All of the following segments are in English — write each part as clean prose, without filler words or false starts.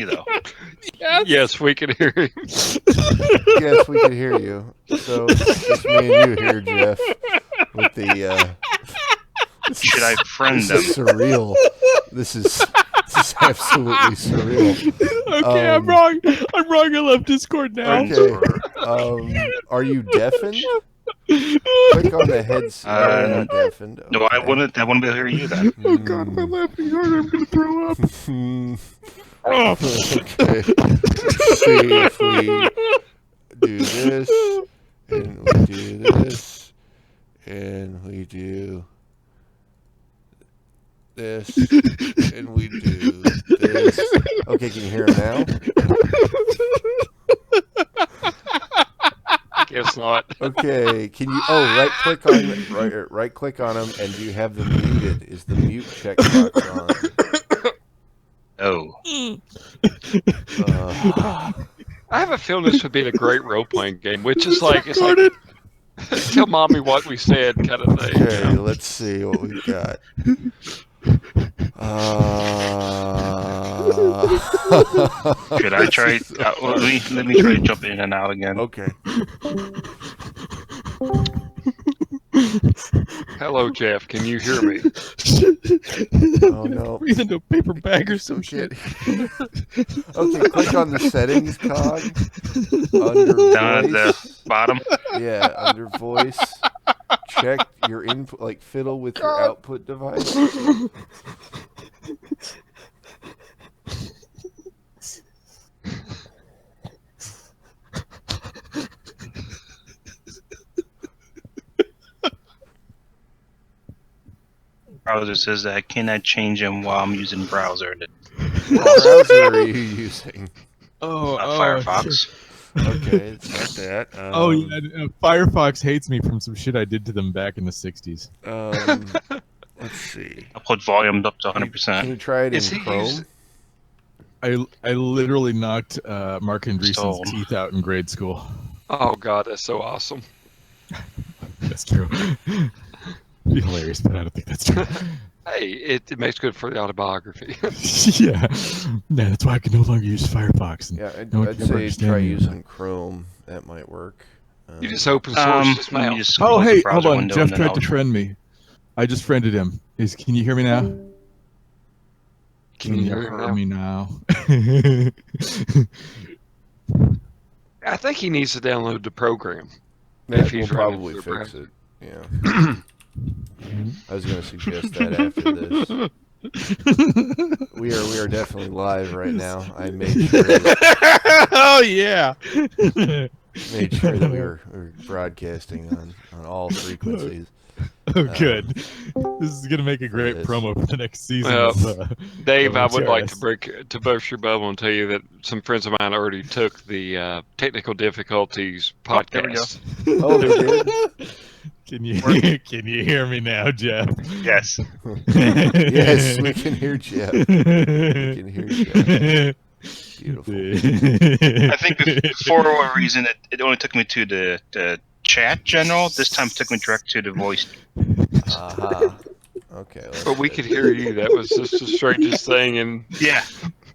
though. Yes, we can hear him. Yes, we can hear you. So it's just me and you here, Jeff, with the. Should I friend This them? is surreal. This is absolutely surreal. Okay, I'm wrong. I'm wrong. I left Discord now. Okay. Are you deafened? Click on the headset. No, you're not deafened. No, I Okay. wouldn't be able to hear you then. Oh God, if I'm laughing harder, I'm gonna throw up. Okay. See if we do this, and we do this, and we do this, and we do this. Okay, can you hear him now? Guess not. Okay, can you? Oh, right click on him, and do you have them muted? Is the mute checkbox on? Oh. I have a feeling this would be a great role-playing game, which is like, it's like, tell mommy what we said kind of thing. Okay, let's see what we've got. Should I try? Let me try to jump in and out again. Okay. Hello, Jeff. Can you hear me? Oh no. Breathe into a paper bag or some Okay. shit. Okay, click on the settings cog. Under Down at the voice. bottom. Yeah, under voice. Check your input, like fiddle with your output device. Browser says that I cannot change them while I'm using browser. What browser are you using? Firefox. Okay, it's not that. Oh yeah, Firefox hates me from some shit I did to them back in the '60s. Let's see. I'll put volume up to Can 100%. you try it in Is he Chrome? using- I literally knocked Mark Andreessen's Stole. teeth out in grade school. Oh, God, that's so awesome. That's true. Be hilarious, but I don't think that's true. Hey, it makes good for the autobiography. Yeah, that's why I can no longer use Firefox. And Yeah, no one I'd can ever say understand try me. using Chrome. That might work. You just open source this Let me mail. just Oh, close the hey, hold browser on. window Jeff and then tried I'll to friend me. I just friended him. Can you hear me now? Can you hear me now? I think he needs to download the program. That if will he's running probably through fix it. Yeah. I was going to suggest that after this. We are definitely live right now. I made sure Oh yeah. that we were broadcasting on all frequencies. Oh, good. This is gonna make a great this. promo for the next season. Well, of, Dave, I would like HRS. to break to burst your bubble and tell you that some friends of mine already took the technical difficulties Oh, there we go. podcast. Oh, they did? Can you hear me now, Jeff? Yes. Yes, we can hear Jeff. We can hear Jeff. Beautiful. I think for whatever reason, it only took me to the chat general. This time it took me direct to the voice. Aha. Okay. that's But we good. could hear you. That was just the strangest thing. And Yeah.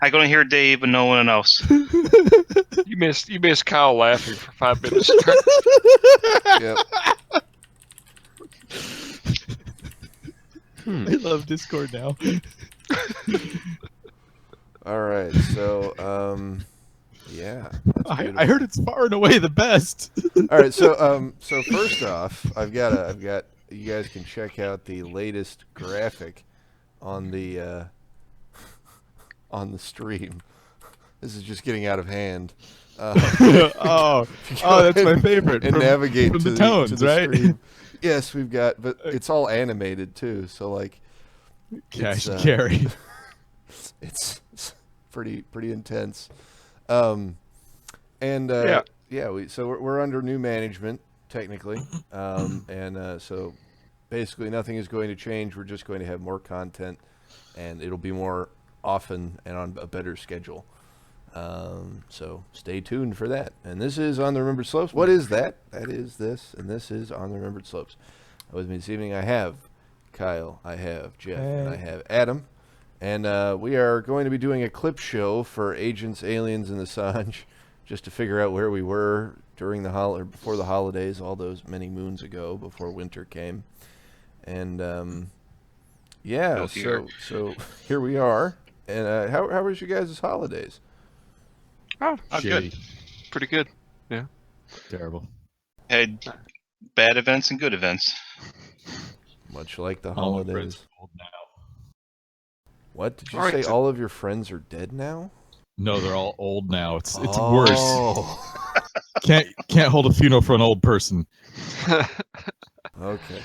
I can only hear Dave and no one else. you missed Kyle laughing for 5 minutes straight. Yep. I love Discord now. All right. So, yeah. That's I beautiful. heard it's far and away the best. All right, so first off, I've got you guys can check out the latest graphic on the stream. This is just getting out of hand. Oh, that's my favorite. And from, navigate from to the tones, to the right? stream. Yes, we've got, but it's all animated too. So like, Cash and it's, carry. it's pretty intense. And we're under new management technically, and so basically nothing is going to change. We're just going to have more content, and it'll be more often and on a better schedule. So stay tuned for that. And this is On the Remembered Slopes. What is that? That is this, and this is On the Remembered Slopes. With me this evening I have Kyle, I have Jeff, and I have Adam. And we are going to be doing a clip show for Agents, Aliens, and Assange, just to figure out where we were during the before the holidays, all those many moons ago, before winter came. And yeah, so here we are. And how was you guys' holidays? Oh, good. Pretty good. Yeah. Terrible. Had bad events and good events. Much like the All my friends holidays. are old now. What did you All right, say? so- All of your friends are dead now? No, they're all old now. It's worse. Oh. Can't hold a funeral for an old person. Okay.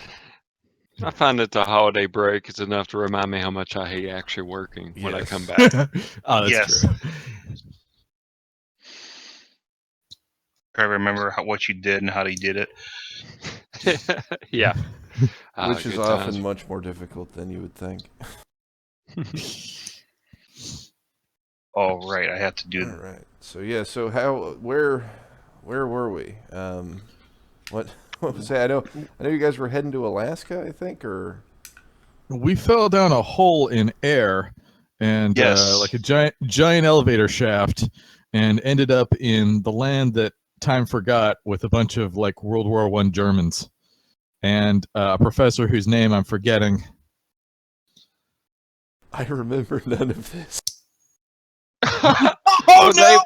I find that the holiday break is enough to remind me how much I hate actually working when I Yes. come back. Oh, that's Yes. true. I remember what you did and how you did it. Yeah. Which is good often times. much more difficult than you would think. All right, I had to do. All right. So yeah. So where were we? What was that? I know you guys were heading to Alaska, I think, or We fell down a hole in air, and Yes. like a giant elevator shaft, and ended up in the land that time forgot with a bunch of like World War I Germans, and a professor whose name I'm forgetting. I remember none of this. Oh, no!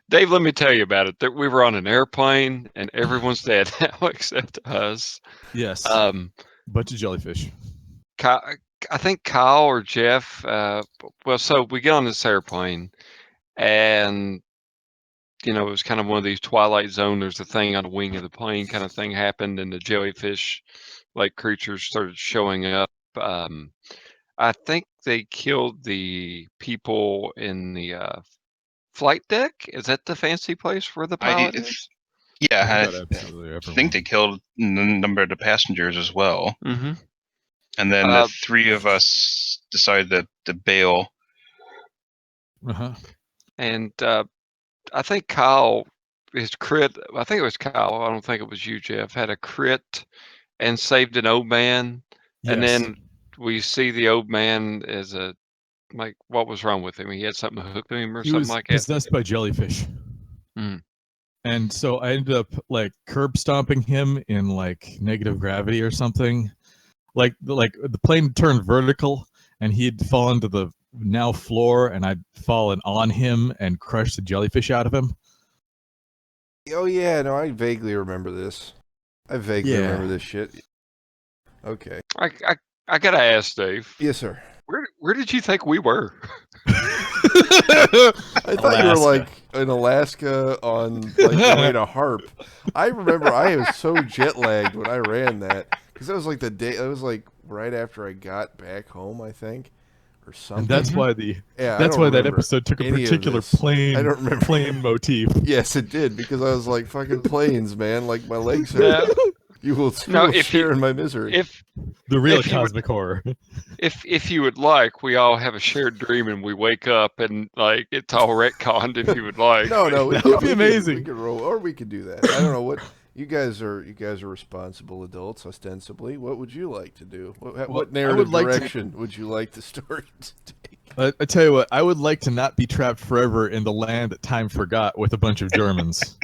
Dave, let me tell you about it. That we were on an airplane and everyone's dead now except us. Yes, bunch of jellyfish. I think Kyle or Jeff. Well, so we get on this airplane, and it was kind of one of these Twilight Zone. There's a thing on the wing of the plane, kind of thing happened, and the jellyfish like creatures started showing up. I think they killed the people in the flight deck. Is that the fancy place where the pilot is? Yeah, I About absolutely everyone. think they killed a number of the passengers as well. Mm-hmm. And then the three of us decided to bail. Uh-huh. And I think Kyle, his crit, I think it was Kyle, I don't think it was you, Jeff, had a crit and saved an old man. And Yes. then we see the old man as what was wrong with him? He had something hooked to him or He something was like that. possessed by jellyfish. Mm. And so I ended up like curb stomping him in like negative gravity or something. Like the plane turned vertical and he'd fallen to the now floor, and I'd fallen on him and crushed the jellyfish out of him. Oh yeah, no, I vaguely remember this. I vaguely Yeah. remember this shit. Okay. I gotta ask Dave. Yes, sir. Where did you think we were? I thought you were Alaska. like in Alaska on like the way to Harp. I remember I was so jet lagged when I ran that because that was like the day. It was like right after I got back home, I think, or something. And that's why I don't that remember episode took a any of particular this. plane. I don't remember. Plane motif. Yes, it did because I was like fucking planes, man. Like my legs hurt. You will share in my misery. The real if you would- cosmic horror. If you would like, we all have a shared dream and we wake up and like it's all retconned. If you would like, No, That would be amazing. We could roll, or we could do that. I don't know what you guys are. You guys are responsible adults, ostensibly. What would you like to do? What narrative direction would you like the story to take? I tell you what, I would like to not be trapped forever in the land that time forgot with a bunch of Germans.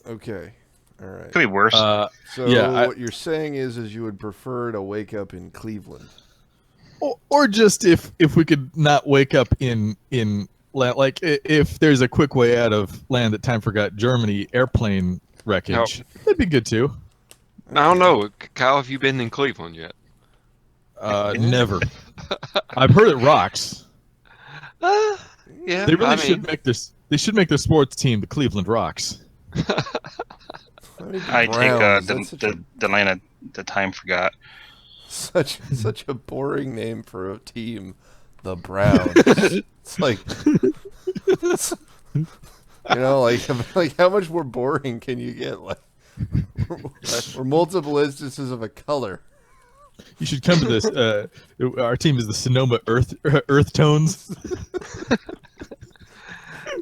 Okay, all right. Could be worse. So yeah, what you're saying is you would prefer to wake up in Cleveland. Or just if we could not wake up in like if there's a quick way out of land that time forgot, Germany airplane wreckage, that'd be good too. I don't know, Kyle. Have you been in Cleveland yet? Never. I've heard it rocks. Yeah. They really should make this. They should make their sports team the Cleveland Rocks. I take the line of the time forgot. Such a boring name for a team, the Browns. It's like, like how much more boring can you get? Like, or multiple instances of a color. You should come to this. Our team is the Sonoma Earth Tones.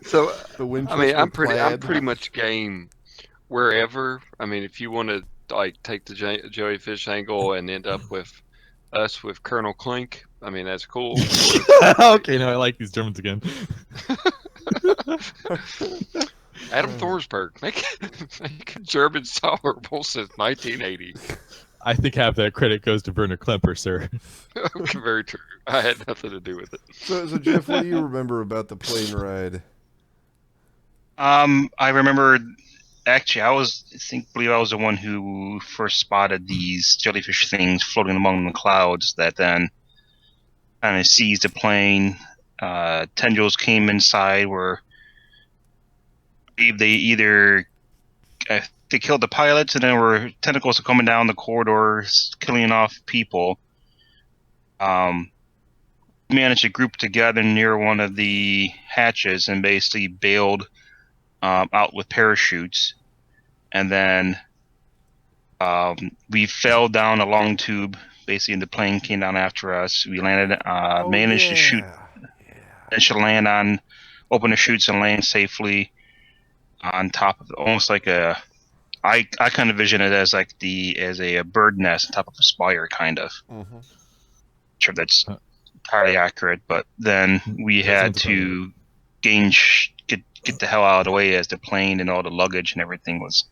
So The I mean, I'm pretty much game wherever. I mean, if you want to like take the jellyfish angle and end up with us with Colonel Clink, I mean, that's cool. Okay, no, I like these Germans again. Adam Thorsberg, make Germans tolerable since 1980. I think half that credit goes to Werner Klemper, sir. Okay, very true. I had nothing to do with it. So Jeff, what do you remember about the plane ride? I remember actually believe I was the one who first spotted these jellyfish things floating among the clouds that then kind of seized the plane. Tendrils came inside where I believe they either they killed the pilots and then were tentacles coming down the corridors killing off people. Managed to group together near one of the hatches and basically bailed out with parachutes, and then we fell down a long tube. Basically, the plane came down after us. We landed, managed to land on, open the chutes and land safely on top of almost like a. I kind of vision it as like a bird nest on top of a spire, kind of. Mm-hmm. Sure, that's entirely accurate. But then we had to get the hell out of the way as the plane and all the luggage and everything was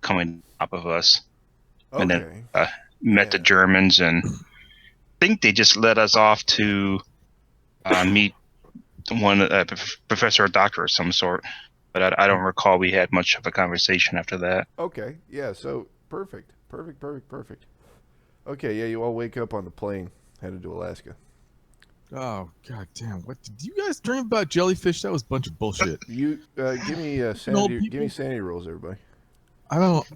coming on top of us. Okay. And then met the Germans, and I think they just let us off to meet one professor or doctor of some sort. But I don't recall we had much of a conversation after that. Okay. Yeah. So perfect. Okay. Yeah. You all wake up on the plane headed to Alaska. Oh god damn! What did you guys dream about jellyfish? That was a bunch of bullshit. You give me sanity. Give me sanity rolls, everybody. I don't.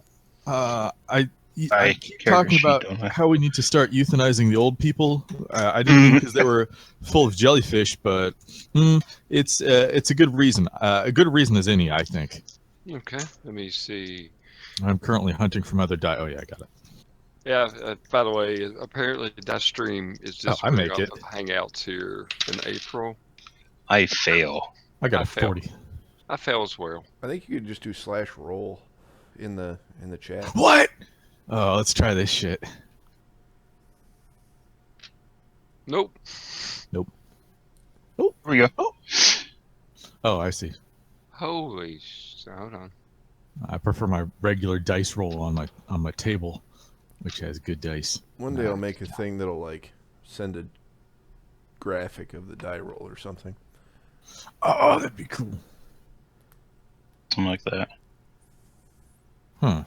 I keep character talking sheet, about don't I? how we need to start euthanizing the old people. I didn't mean because they were full of jellyfish, but it's a good reason. A good reason as any, I think. Okay, let me see. I'm currently hunting from other Oh yeah, I got it. Yeah, by the way, apparently that stream is just I make it. Hangouts here in April. I fail. I got I a fail. 40. I fail as well. I think you could just do /roll in the chat. What? Oh, let's try this shit. Nope. Nope. Here we go. Oh, I see. Holy hold on. I prefer my regular dice roll on my table, which has good dice. One day I'll make a thing that'll like send a graphic of the die roll or something. Oh, that'd be cool. Something like that. Huh.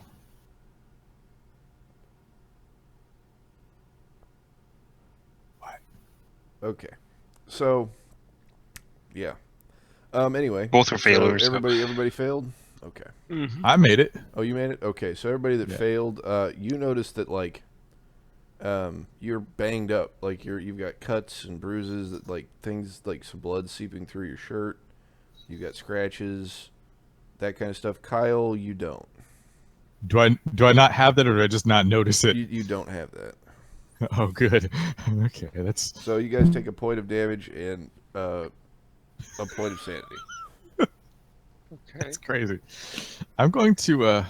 Okay. So, yeah. Anyway. Both were failures. So everybody failed? Okay. Mm-hmm. I made it. Oh, you made it? Okay. So everybody that failed, you noticed that like you're banged up, like you've got cuts and bruises, that like things like some blood seeping through your shirt. You've got scratches, that kind of stuff. Kyle, you don't. Do I not have that, or do I just not notice it? You don't have that. Oh, good. Okay, that's. So you guys take a point of damage and a point of sanity. Okay. That's crazy. I'm going to.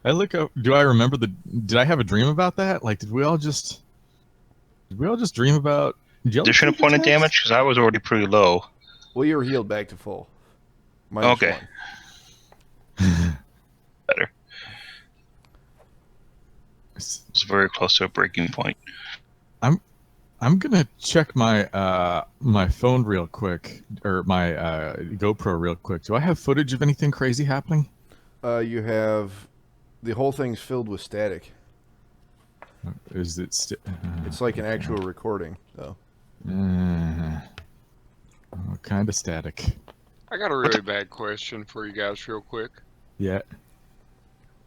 I look up. Do I remember Did I have a dream about that? Like, did we all just dream about jellyfish? Additional point of attacks? damage because I was already pretty low. Well, you were healed back to full. -1. Better. It was very close to a breaking point. I'm gonna check my my phone real quick, or my GoPro real quick. Do I have footage of anything crazy happening? You have the whole thing's filled with static. Is it? It's like an actual recording, though. Kind of static. I got a really bad question for you guys real quick. Yeah.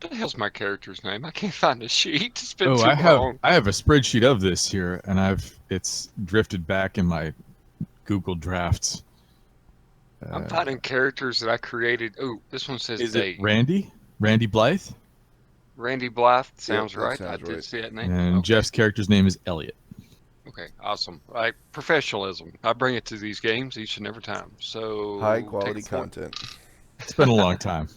What the hell's my character's name? I can't find the sheet. It's been too I long. have a spreadsheet of this here, and it's drifted back in my Google Drafts. I'm finding characters that I created. Oh, this one says Is date. it Randy? Randy Blythe? Randy Blythe sounds that right. sounds I did right. see that name. And Okay. Jeff's character's name is Elliot. Okay, awesome. Like professionalism. I bring it to these games each and every time. So High quality take a point. content. It's been a long time.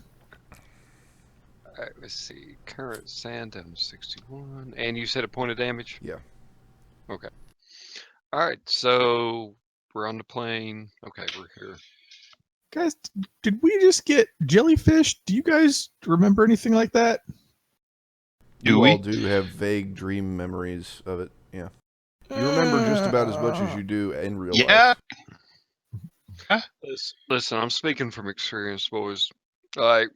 All right, let's see. Current Sandom 61. And you said a point of damage? Yeah. Okay. All right, so we're on the plane. Okay, we're here. Guys, did we just get jellyfish? Do you guys remember anything like that? Do You we? all do have vague dream memories of it. Yeah. You remember just about as much as you do in real Yeah. life. Listen, I'm speaking from experience, boys. Like,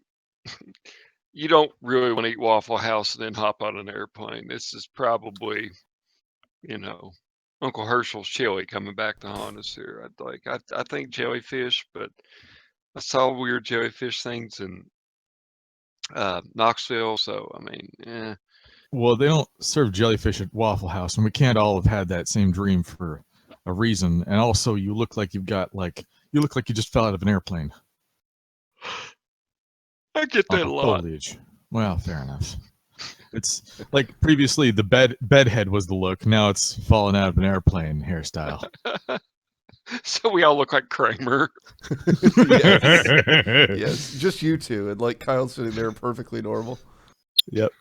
you don't really want to eat Waffle House and then hop on an airplane. This is probably, Uncle Herschel's chili coming back to haunt us here. I think jellyfish, but I saw weird jellyfish things in Knoxville. So I mean, Well, they don't serve jellyfish at Waffle House, and we can't all have had that same dream for a reason. And also, you look like you just fell out of an airplane I get on that the a lot. foliage. Well, fair enough. It's like previously the bedhead was the look. Now it's fallen out of an airplane hairstyle. So we all look like Kramer. Yes. Yes. Just you two. And like Kyle sitting there perfectly normal. Yep.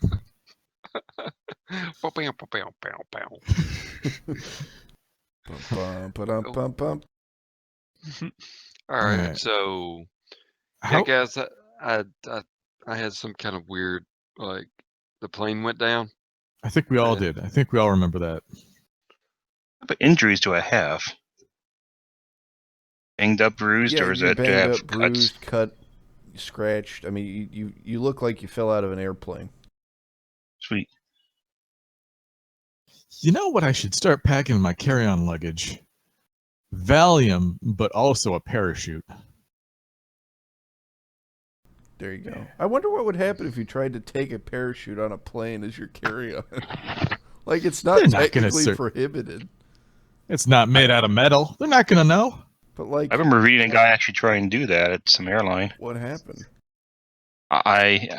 Bow, bow, bow, bow, bow, bow. Bum, ba-dum, bum, bum. All right, Alright. so yeah, How, guys, I had some kind of weird, like, the plane went down. I think we all Yeah. did. I think we all remember that. What injuries do I have? Banged up, bruised, Yeah, or is you're it do I banged have up, bruised, cut, scratched. I mean, you look like you fell out of an airplane. Sweet. You know what I should start packing in my carry-on luggage? Valium, but also a parachute. There you go. I wonder what would happen if you tried to take a parachute on a plane as your carry-on. Like, it's not They're not gonna technically prohibited, It's not made out of metal. They're not gonna know. but like, I remember reading a guy actually try and do that at some airline. what happened? I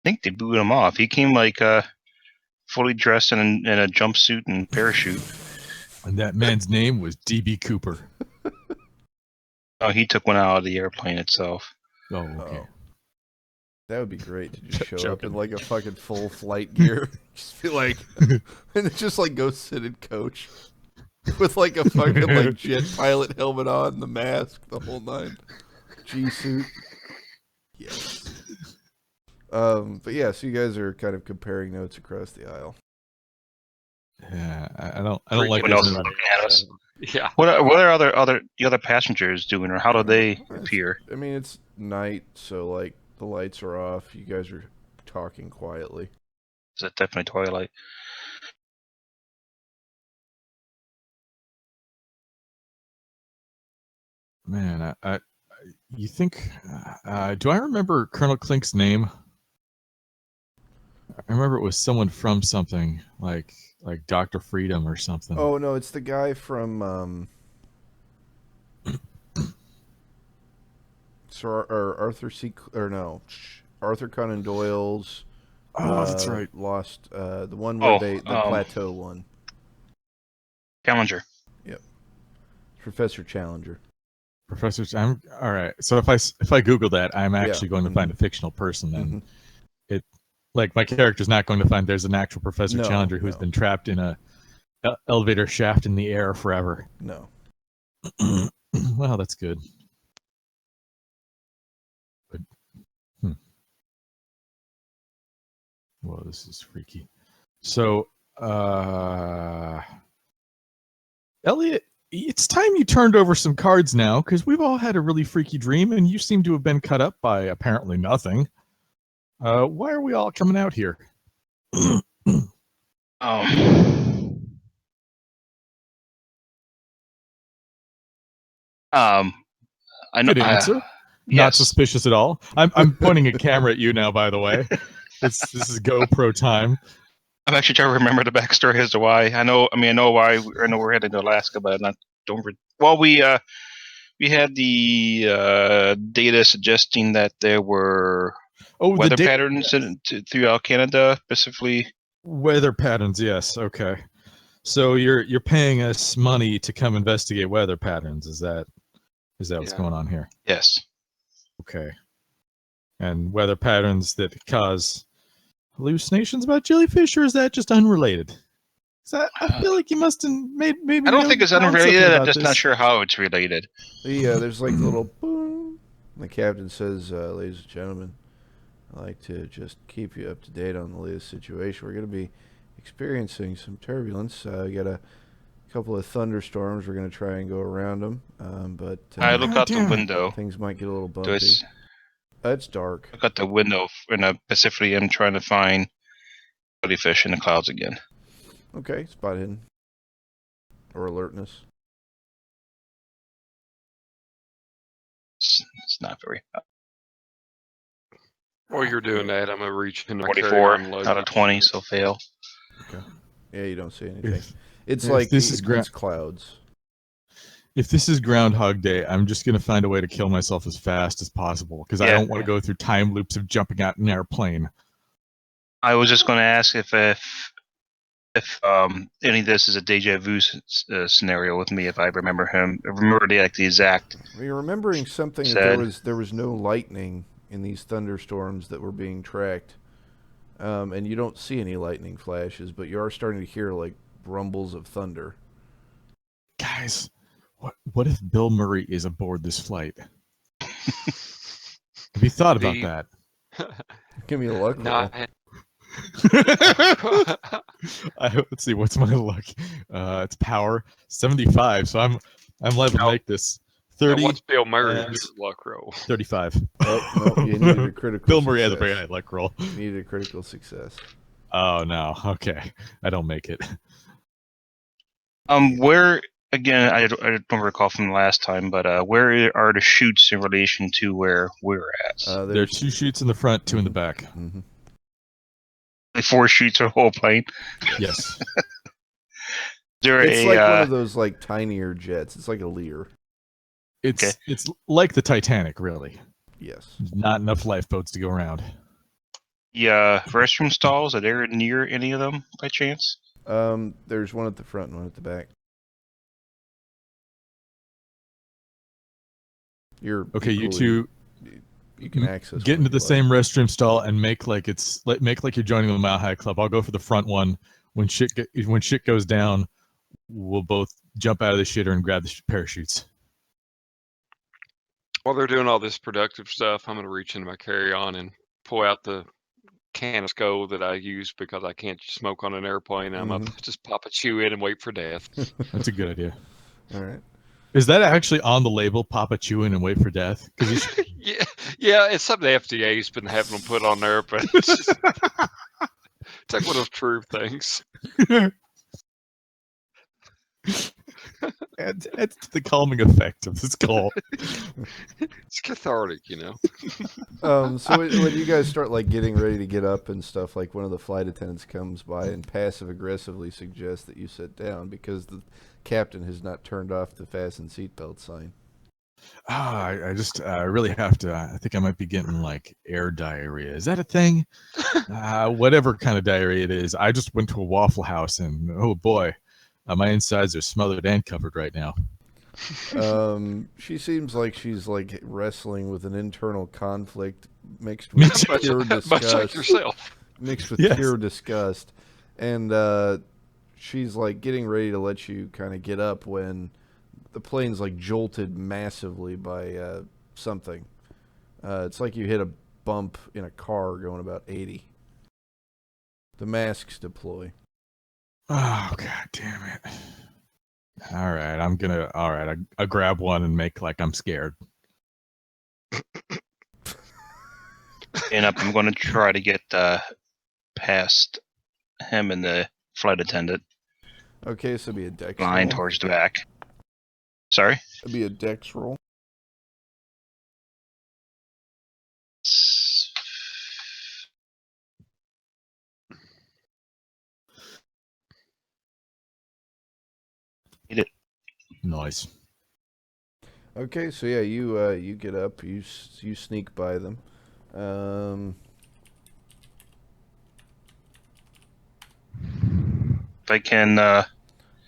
think they booed him off. He came like fully dressed in a jumpsuit and parachute. And that man's name was D.B. Cooper. Oh, he took one out of the airplane itself. Oh, okay. Oh. That would be great to just show up in Joking. like a fucking full flight gear. Just be like, and just like go sit in coach with like a fucking like jet pilot helmet on, the mask, the whole nine, G-suit. Yes. But yeah, so you guys are kind of comparing notes across the aisle. Yeah, I don't like What this. else is movie. looking at us? Yeah. What are the other passengers doing, or how do they appear? I mean, it's night, so like the lights are off. You guys are talking quietly. Is it definitely Twilight? Man, you think? Do I remember Colonel Klink's name? I remember it was someone from something like Dr. Freedom or something. Oh no, it's the guy from Sir or Arthur C. Or no, Arthur Conan Doyle's. Oh, that's right. Lost the one where the Oh, plateau one. Challenger. Professor Challenger. Professor. I'm all right. So if I Google that, I'm actually going to find a fictional person. Then it like my character's not going to find there's an actual Professor No, Challenger who's no. been trapped in a elevator shaft in the air forever. No. Well, that's good. But, Whoa, this is freaky. So, Elliot, it's time you turned over some cards now, because we've all had a really freaky dream, and you seem to have been cut up by apparently nothing. Why are we all coming out here? I know. Good answer. Not Yes. suspicious at all. I'm pointing a camera at you now, by the way. This is GoPro time. I'm actually trying to remember the backstory as to why. I know why. I know we're headed to Alaska, but I don't. Well, we had the data suggesting that there were weather patterns throughout Canada, specifically. Weather patterns, yes. Okay. So you're paying us money to come investigate weather patterns. Is that what's going on here? Yes. Okay. And weather patterns that cause hallucinations about jellyfish, or is that just unrelated? So I feel like you must have maybe. I don't think it's unrelated. I'm just not this. sure how it's related. There's like a little boom. The captain says, "Ladies and gentlemen, I'd like to just keep you up to date on the latest situation. We're going to be experiencing some turbulence. We got a couple of thunderstorms. We're going to try and go around them, but I look out the damn it. window. things might get a little bumpy. Just It's dark. look out the window in the Pacific. I'm trying to find jellyfish in the clouds again. Okay, spot hidden. Or alertness. It's not very. While you're doing that, I'm gonna reach in my 44 carry-on out of luggage. 20, so fail. Yeah, you don't see anything. If, It's if like this is it's clouds. if this is Groundhog Day, I'm just gonna find a way to kill myself as fast as possible because I Yeah. don't want to go through time loops of jumping out an airplane. I was just going to ask if any of this is a deja vu scenario with me. If I remember the exact. Well, you're remembering something that Said. there was no lightning in these thunderstorms that were being tracked, and you don't see any lightning flashes, but you are starting to hear like rumbles of thunder. Guys, what if Bill Murray is aboard this flight? Have you thought about The- that? Give me a luck roll. Not, Let's see, what's my luck? It's power 75, so I'm liable to No. make this now 30, what's Bill Murray's and- luck roll? 35. Oh, no, you needed a critical Bill Murray has a success. very high luck roll. You needed a critical success. Oh no, okay, I don't make it. Where again? I don't recall from the last time, but where are the chutes in relation to where we're at? There are There's 2 chutes in the front, 2 in the back. Mhm. Like 4 chutes or the whole plane. Yes. Is there It's a like one of those like tinier jets. It's like a Lear. It's like the Titanic, really. Yes. Not enough lifeboats to go around. restroom stalls? Are there near any of them by chance? There's one at the front and one at the back. You're Okay, you equally- two You can access. get one into if the you same restroom stall and make like you're joining the Mile High Club. I'll go for the front one. When shit goes down, we'll both jump out of the shitter and grab the parachutes. While they're doing all this productive stuff, I'm gonna reach into my carry-on and pull out the can of skull that I use because I can't smoke on an airplane. I'm gonna just pop a chew in and wait for death. That's a good idea. All right. Is that actually on the label? Papa chewing and wait for death? Because yeah, it's something the FDA's been having them put on there, but it's, just, it's like one of those true things. it's the calming effect of this call. It's cathartic, you know. So when you guys start like getting ready to get up and stuff, like one of the flight attendants comes by and passive aggressively suggests that you sit down because the captain has not turned off the fasten seatbelt sign. I just really have to. I think I might be getting like air diarrhea. Is that a thing? Whatever kind of diarrhea it is. I just went to a Waffle House and oh boy, my insides are smothered and covered right now. She seems like she's like wrestling with an internal conflict mixed with pure disgust. Much like yourself. Mixed with Yes. pure disgust. And she's like getting ready to let you kind of get up when the plane's like jolted massively by something. It's like you hit a bump in a car going about 80. The masks deploy. Oh god damn it! All right, I grab one and make like I'm scared. And I'm going to try to get past him and the flight attendant, Okay, so it'd be a dex line roll. towards the back. Sorry? It'd be a dex roll. Nice. Okay, so yeah, you get up, you sneak by them. If I can,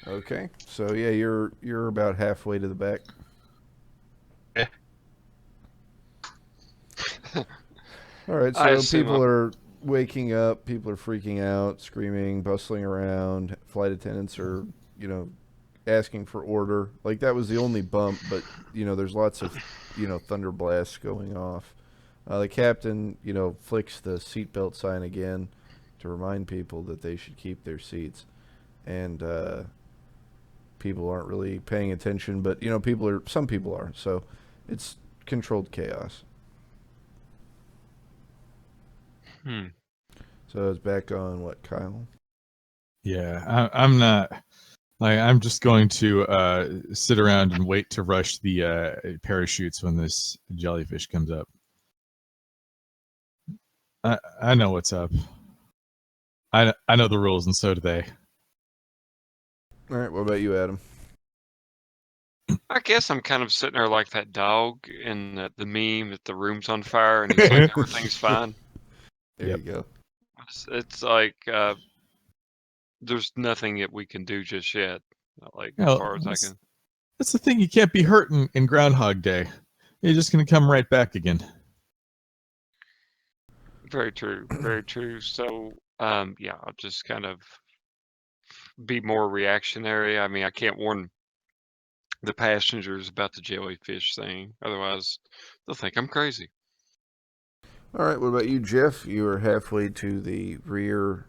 Okay, so yeah, you're about halfway to the back. Yeah. All right, I so assume people are waking up. People are freaking out, screaming, bustling around. Flight attendants are, asking for order. Like, that was the only bump, but, there's lots of, thunder blasts going off. The captain, flicks the seatbelt sign again to remind people that they should keep their seats. And people aren't really paying attention, but, some people are. So it's controlled chaos. So it's back on what, Kyle? Yeah, I'm not. Like, I'm just going to sit around and wait to rush the parachutes when this jellyfish comes up. I know what's up. I know the rules, and so do they. All right, what about you, Adam? I guess I'm kind of sitting there like that dog in the meme that the room's on fire and he's like, everything's fine. There you go. It's like there's nothing that we can do just yet. Like, as Well, far as I can. That's the thing. You can't be hurt in Groundhog Day. You're just going to come right back again. Very true. Very true. So, yeah, I'll just kind of be more reactionary. I mean, I can't warn the passengers about the jellyfish thing. Otherwise, they'll think I'm crazy. All right, what about you, Jeff? You are halfway to the rear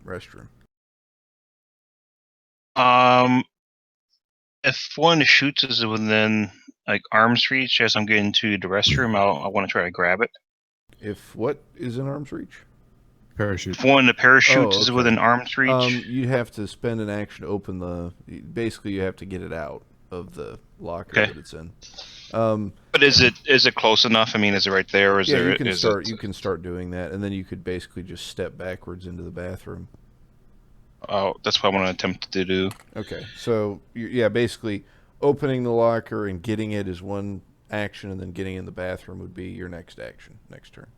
restroom. If one shoots us within like arm's reach as I'm getting to the restroom, I want to try to grab it. If what is in arm's reach? Parachute. If one of the parachutes is within arm's reach, you have to spend an action to open the. Basically, you have to get it out of the locker that it's in. But is it close enough? I mean, is it right there, or is there? You can start. You can start doing that, and then you could basically just step backwards into the bathroom. Oh, that's what I want to attempt to do. Okay, so basically, opening the locker and getting it is one action, and then getting in the bathroom would be your next action, next turn.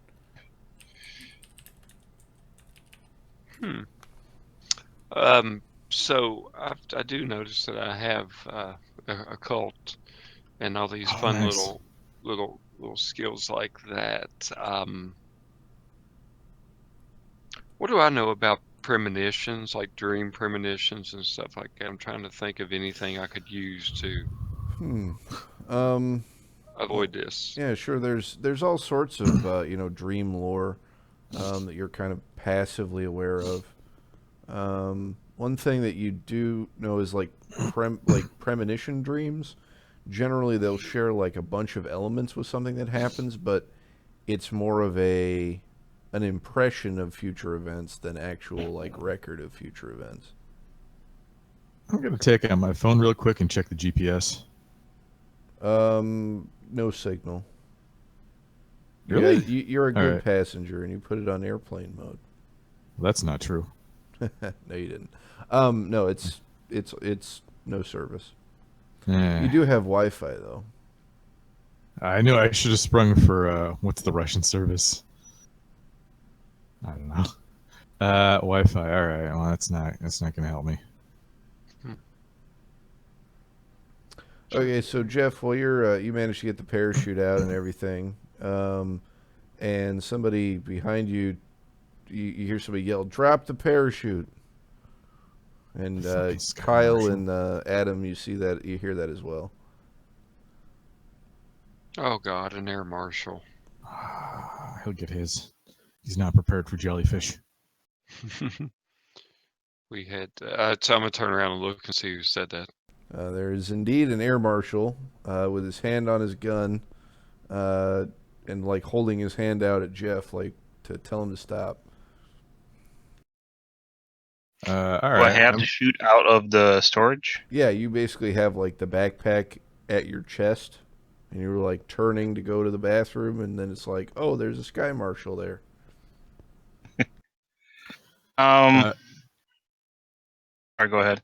So I do notice that I have a cult and all these fun nice. little skills like that. What do I know about premonitions, like dream premonitions and stuff like that? I'm trying to think of anything I could use to avoid this. Yeah, sure. There's all sorts of dream lore that you're kind of passively aware of. One thing that you do know is like premonition dreams. Generally, they'll share like a bunch of elements with something that happens, but it's more of an impression of future events than actual like record of future events. I'm going to take out my phone real quick and check the GPS. No signal. Really? Yeah, you're a good passenger, and you put it on airplane mode. Well, that's not true. No, you didn't. No, it's no service. Yeah. You do have Wi-Fi though. I knew I should have sprung for what's the Russian service? I don't know. Wi-Fi. All right. Well, that's not going to help me. Okay, so Jeff, while you managed to get the parachute out and everything, and somebody behind you, you hear somebody yell, "Drop the parachute!" And Kyle and Adam, you hear that as well. Oh God, an air marshal. He'll get his. He's not prepared for jellyfish. We had. So I'm gonna turn around and look and see who said that. There is indeed an air marshal with his hand on his gun, and like holding his hand out at Jeff, like to tell him to stop. All right. Do I have to shoot out of the storage? Yeah, you basically have like the backpack at your chest, and you're like turning to go to the bathroom, and then it's like, oh, there's a sky marshal there. All right, go ahead.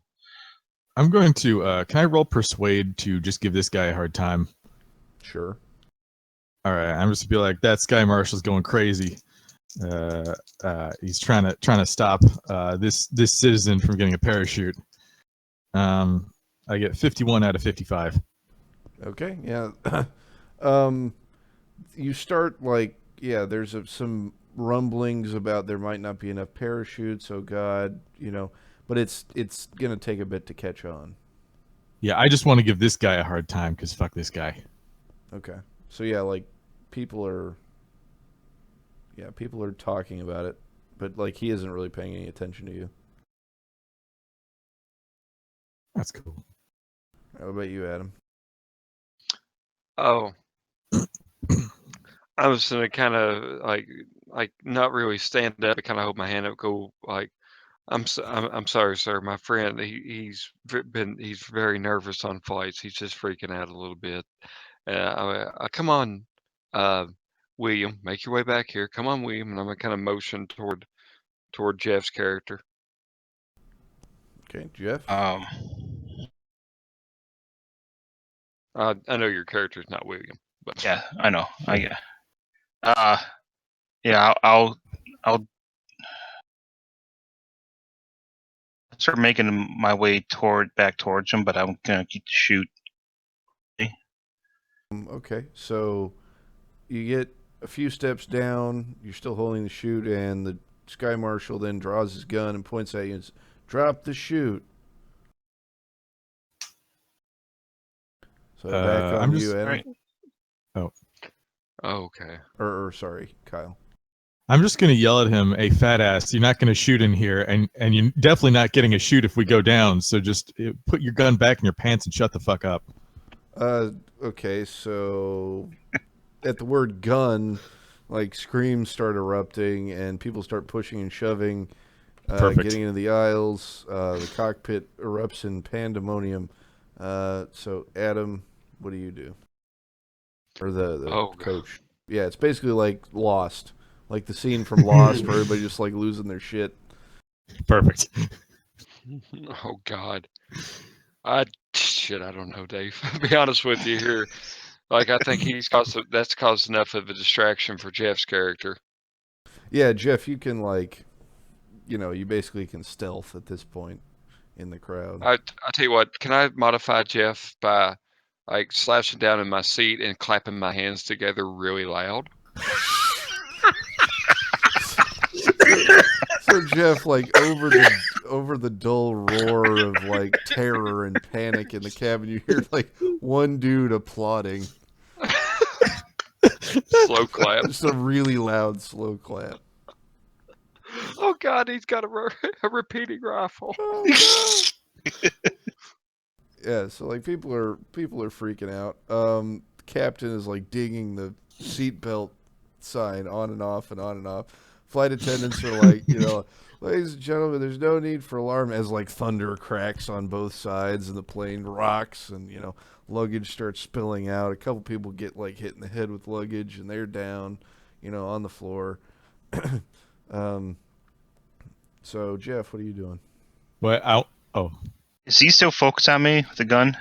I'm going to. Can I roll persuade to just give this guy a hard time? Sure. All right. I'm just gonna be like, that sky marshal's going crazy. He's trying to stop this citizen from getting a parachute. I get 51 out of 55. Okay. Yeah. You start like there's some rumblings about there might not be enough parachutes. Oh God, but it's gonna take a bit to catch on. Yeah, I just want to give this guy a hard time because fuck this guy. Okay, so yeah, like people are talking about it, but like he isn't really paying any attention to you. That's cool. How about you, Adam? Oh, I was gonna kind of like not really stand up, but kind of hold my hand up, go like, I'm sorry, sir. My friend, he's very nervous on flights. He's just freaking out a little bit. Come on, uh, William, make your way back here. Come on, William. And I'm gonna kind of motion toward Jeff's character. Okay, Jeff. I know your character's not William, but Yeah, I know. Yeah, I'll start making my way back towards him, but I'm gonna keep the shoot. Okay, so you get a few steps down. You're still holding the chute, and the Sky Marshal then draws his gun and points at you and says, "Drop the chute." So back on I'm you, just- Adam. Right. oh, okay. Or sorry, Kyle. I'm just gonna yell at him, "Hey, fat ass! You're not gonna shoot in here, and you're definitely not getting a shoot if we go down. So just put your gun back in your pants and shut the fuck up." Okay, so at the word gun, like screams start erupting and people start pushing and shoving, Perfect. getting into the aisles. The cockpit erupts in pandemonium. So Adam, what do you do? Or the coach? Yeah, it's basically like Lost, like the scene from Lost where everybody just like losing their shit. Perfect. Oh God. I don't know, Dave. I'll be honest with you here. Like, I think that's caused enough of a distraction for Jeff's character. Yeah, Jeff, you can like, you basically can stealth at this point in the crowd. I tell you what, can I modify Jeff by like slashing down in my seat and clapping my hands together really loud? So Jeff, like over the dull roar of like terror and panic in the cabin, you hear like one dude applauding. Slow clap. Just a really loud slow clap. Oh God, he's got a repeating rifle. Oh, no. Yeah, so like people are freaking out. The captain is like dinging the seatbelt sign on and off and on and off. Flight attendants are like, ladies and gentlemen, there's no need for alarm, as like thunder cracks on both sides and the plane rocks and luggage starts spilling out. A couple people get like hit in the head with luggage and they're down, on the floor. So Jeff, what are you doing? What? Is he still focused on me with the gun?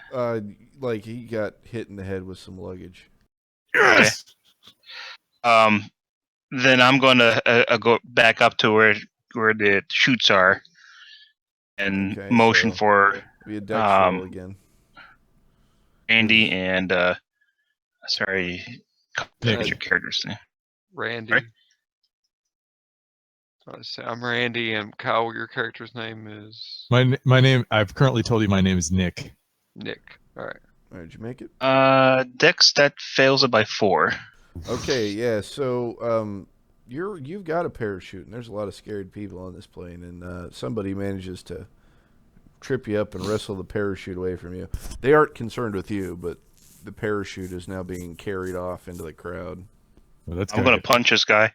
Like he got hit in the head with some luggage. Yes. Then I'm going to go back up to where the chutes are, and Okay, motion so for be a dex roll again. Andy and sorry, what's your character's name? Randy. Right. I'm Randy, and Kyle, your character's name is My name. I've currently told you my name is Nick. Nick. All right. All right, did you make it? Dex, that fails it by 4. Okay, yeah. So you've got a parachute, and there's a lot of scared people on this plane, and somebody manages to trip you up and wrestle the parachute away from you. They aren't concerned with you, but the parachute is now being carried off into the crowd. Well, that's I'm going to punch this guy.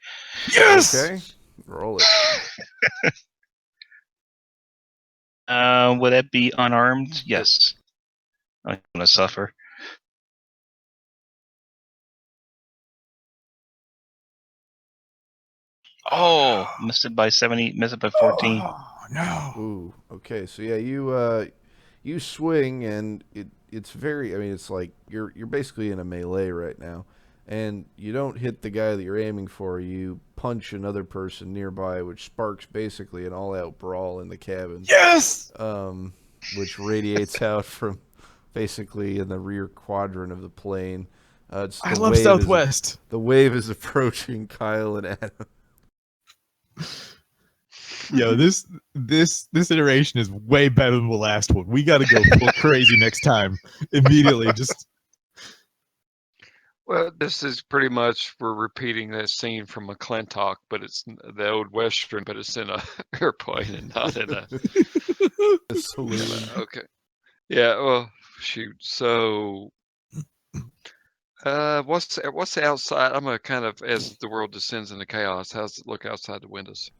Yes. Okay, roll it. Would that be unarmed? Yes. I'm going to suffer. Oh, missed it by 70, missed it by 14. Oh no. Ooh, okay. So yeah, you swing, and it's very. I mean, it's like you're basically in a melee right now, and you don't hit the guy that you're aiming for. You punch another person nearby, which sparks basically an all-out brawl in the cabin. Yes. Which radiates out from basically in the rear quadrant of the plane. I love Southwest. The wave is approaching Kyle and Adam. Yo, this iteration is way better than the last one. We got to go full crazy next time immediately. Just Well, this is pretty much we're repeating that scene from McClintock, but it's the old western, but it's in a airplane and not in a Saloon. okay. Yeah. Well, shoot. So, what's the outside? I'm gonna kind of as the world descends into chaos. How's it look outside the windows?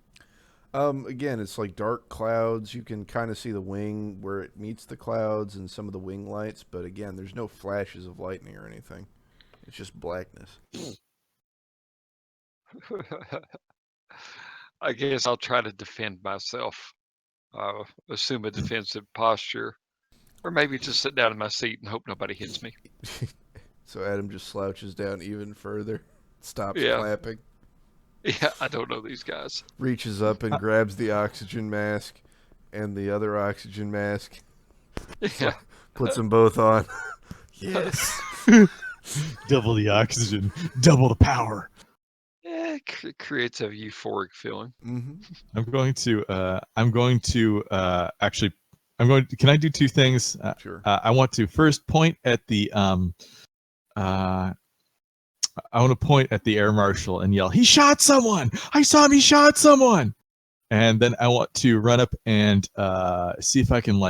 Again, it's like dark clouds. You can kind of see the wing where it meets the clouds and some of the wing lights, but again, there's no flashes of lightning or anything. It's just blackness. I guess I'll try to defend myself. Assume a defensive posture, or maybe just sit down in my seat and hope nobody hits me. So Adam just slouches down even further, stops Yeah. clapping, Yeah, I don't know these guys. reaches up and grabs the oxygen mask and the other oxygen mask, Yeah. puts them both on. Yes. double the oxygen, double the power. Yeah, it creates a euphoric feeling. Mm-hmm. I'm going to actually. Can I do two things? Sure. I want to first point at the I want to point at the air marshal and yell, "He shot someone! I saw him. He shot someone!" And then I want to run up and see if I can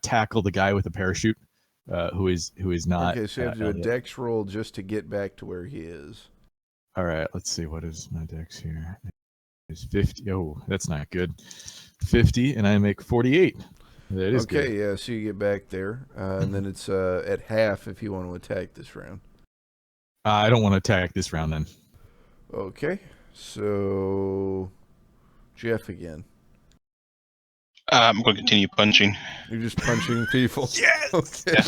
tackle the guy with the parachute, who is not. Okay, so you have to do a Elliot. dex roll just to get back to where he is. All right, let's see. What is my dex here? It's 50. Oh, that's not good. 50, and I make 48. That is Okay, good. yeah, so you get back there, and then it's at half if you want to attack this round. I don't want to attack this round then. Okay, so Jeff again. I'm going to continue punching. You're just punching people. Yes! Okay.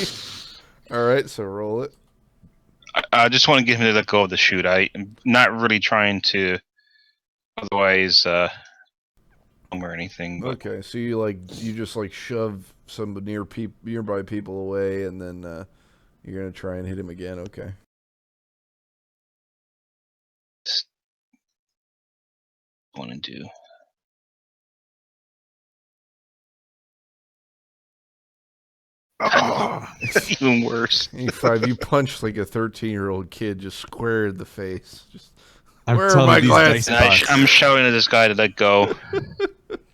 All right, so roll it. I just want to get him to let go of the shoot. I'm not really trying to, otherwise, or anything. But Okay, so you just shove some nearby people away, and then you're gonna try and hit him again. Okay. One and two. Even worse. 5, you punched like a 13-year-old kid just square in the face. Just I'm where are telling my you, these glasses? dice bots, I'm shouting at this guy to let go.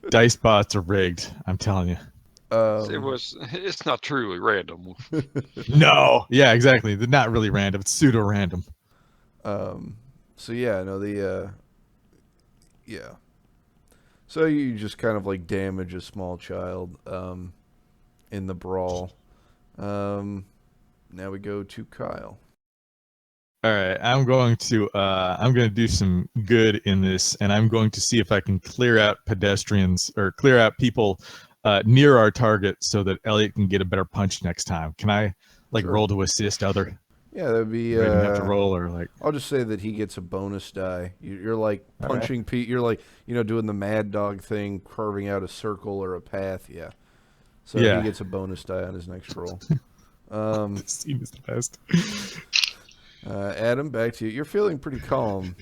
dice bots are rigged. I'm telling you. It's not truly random. No. Yeah, exactly. They're not really random. It's pseudo random. So yeah, no, yeah. So you just kind of damage a small child in the brawl. Now we go to Kyle. All right, I'm going to do some good in this, and I'm going to see if I can clear out pedestrians or clear out people near our target so that Elliot can get a better punch next time. Can I Sure. roll to assist other? Yeah, that'd be. Do I even have to roll or I'll just say that he gets a bonus die. You're punching You're doing the Mad Dog thing, carving out a circle or a path. Yeah. So Yeah. he gets a bonus die on his next roll. This scene is the best. Adam, back to you. You're feeling pretty calm.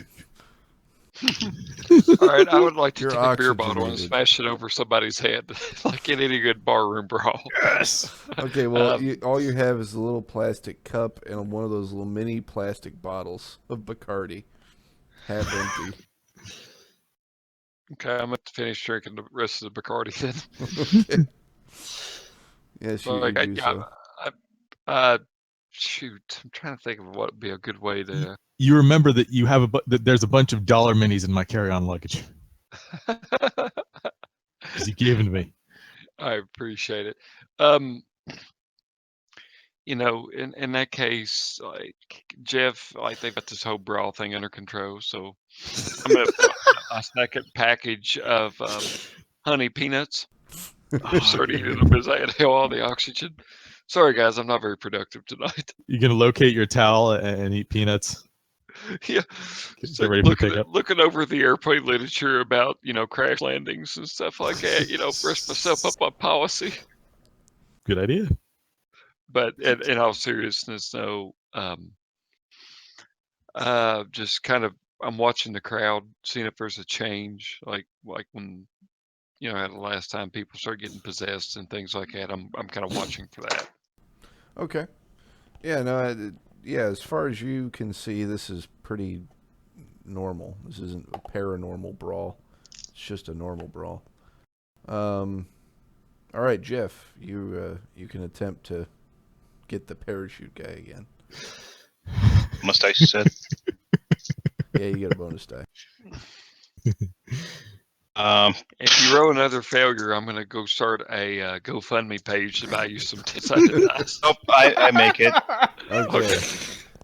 All right, I would like to You're take a beer bottle and oxygenated. smash it over somebody's head, like in any good barroom brawl. Yes. Okay, well, all you have is a little plastic cup and one of those little mini plastic bottles of Bacardi, half empty. Okay, I'm going to finish drinking the rest of the Bacardi then. Okay. Yes, you do so. Shoot, I'm trying to think of what would be a good way to. You remember that you have that there's a bunch of dollar minis in my carry-on luggage because you gave them to me. I appreciate it. In that case, Jeff, they've got this whole brawl thing under control. So I'm gonna put a second package of honey peanuts. Start eating them as I inhale all the oxygen. Sorry, guys, I'm not very productive tonight. You're gonna locate your towel and eat peanuts. Yeah, Get so ready for pickup. looking over the airplane literature about crash landings and stuff like that. Brush myself up on policy. Good idea. But in all seriousness, though, just kind of I'm watching the crowd, seeing if there's a change, like when the last time people start getting possessed and things like that. I'm kind of watching for that. Okay. Yeah, no, yeah, as far as you can see, this is pretty normal. This isn't a paranormal brawl. It's just a normal brawl. All right, Jeff, you can attempt to get the parachute guy again. Mustache, you said. Yeah, you get a bonus die. If you roll another failure, I'm going to go start a GoFundMe page to buy you some decided dice. Nope, I make it. Okay.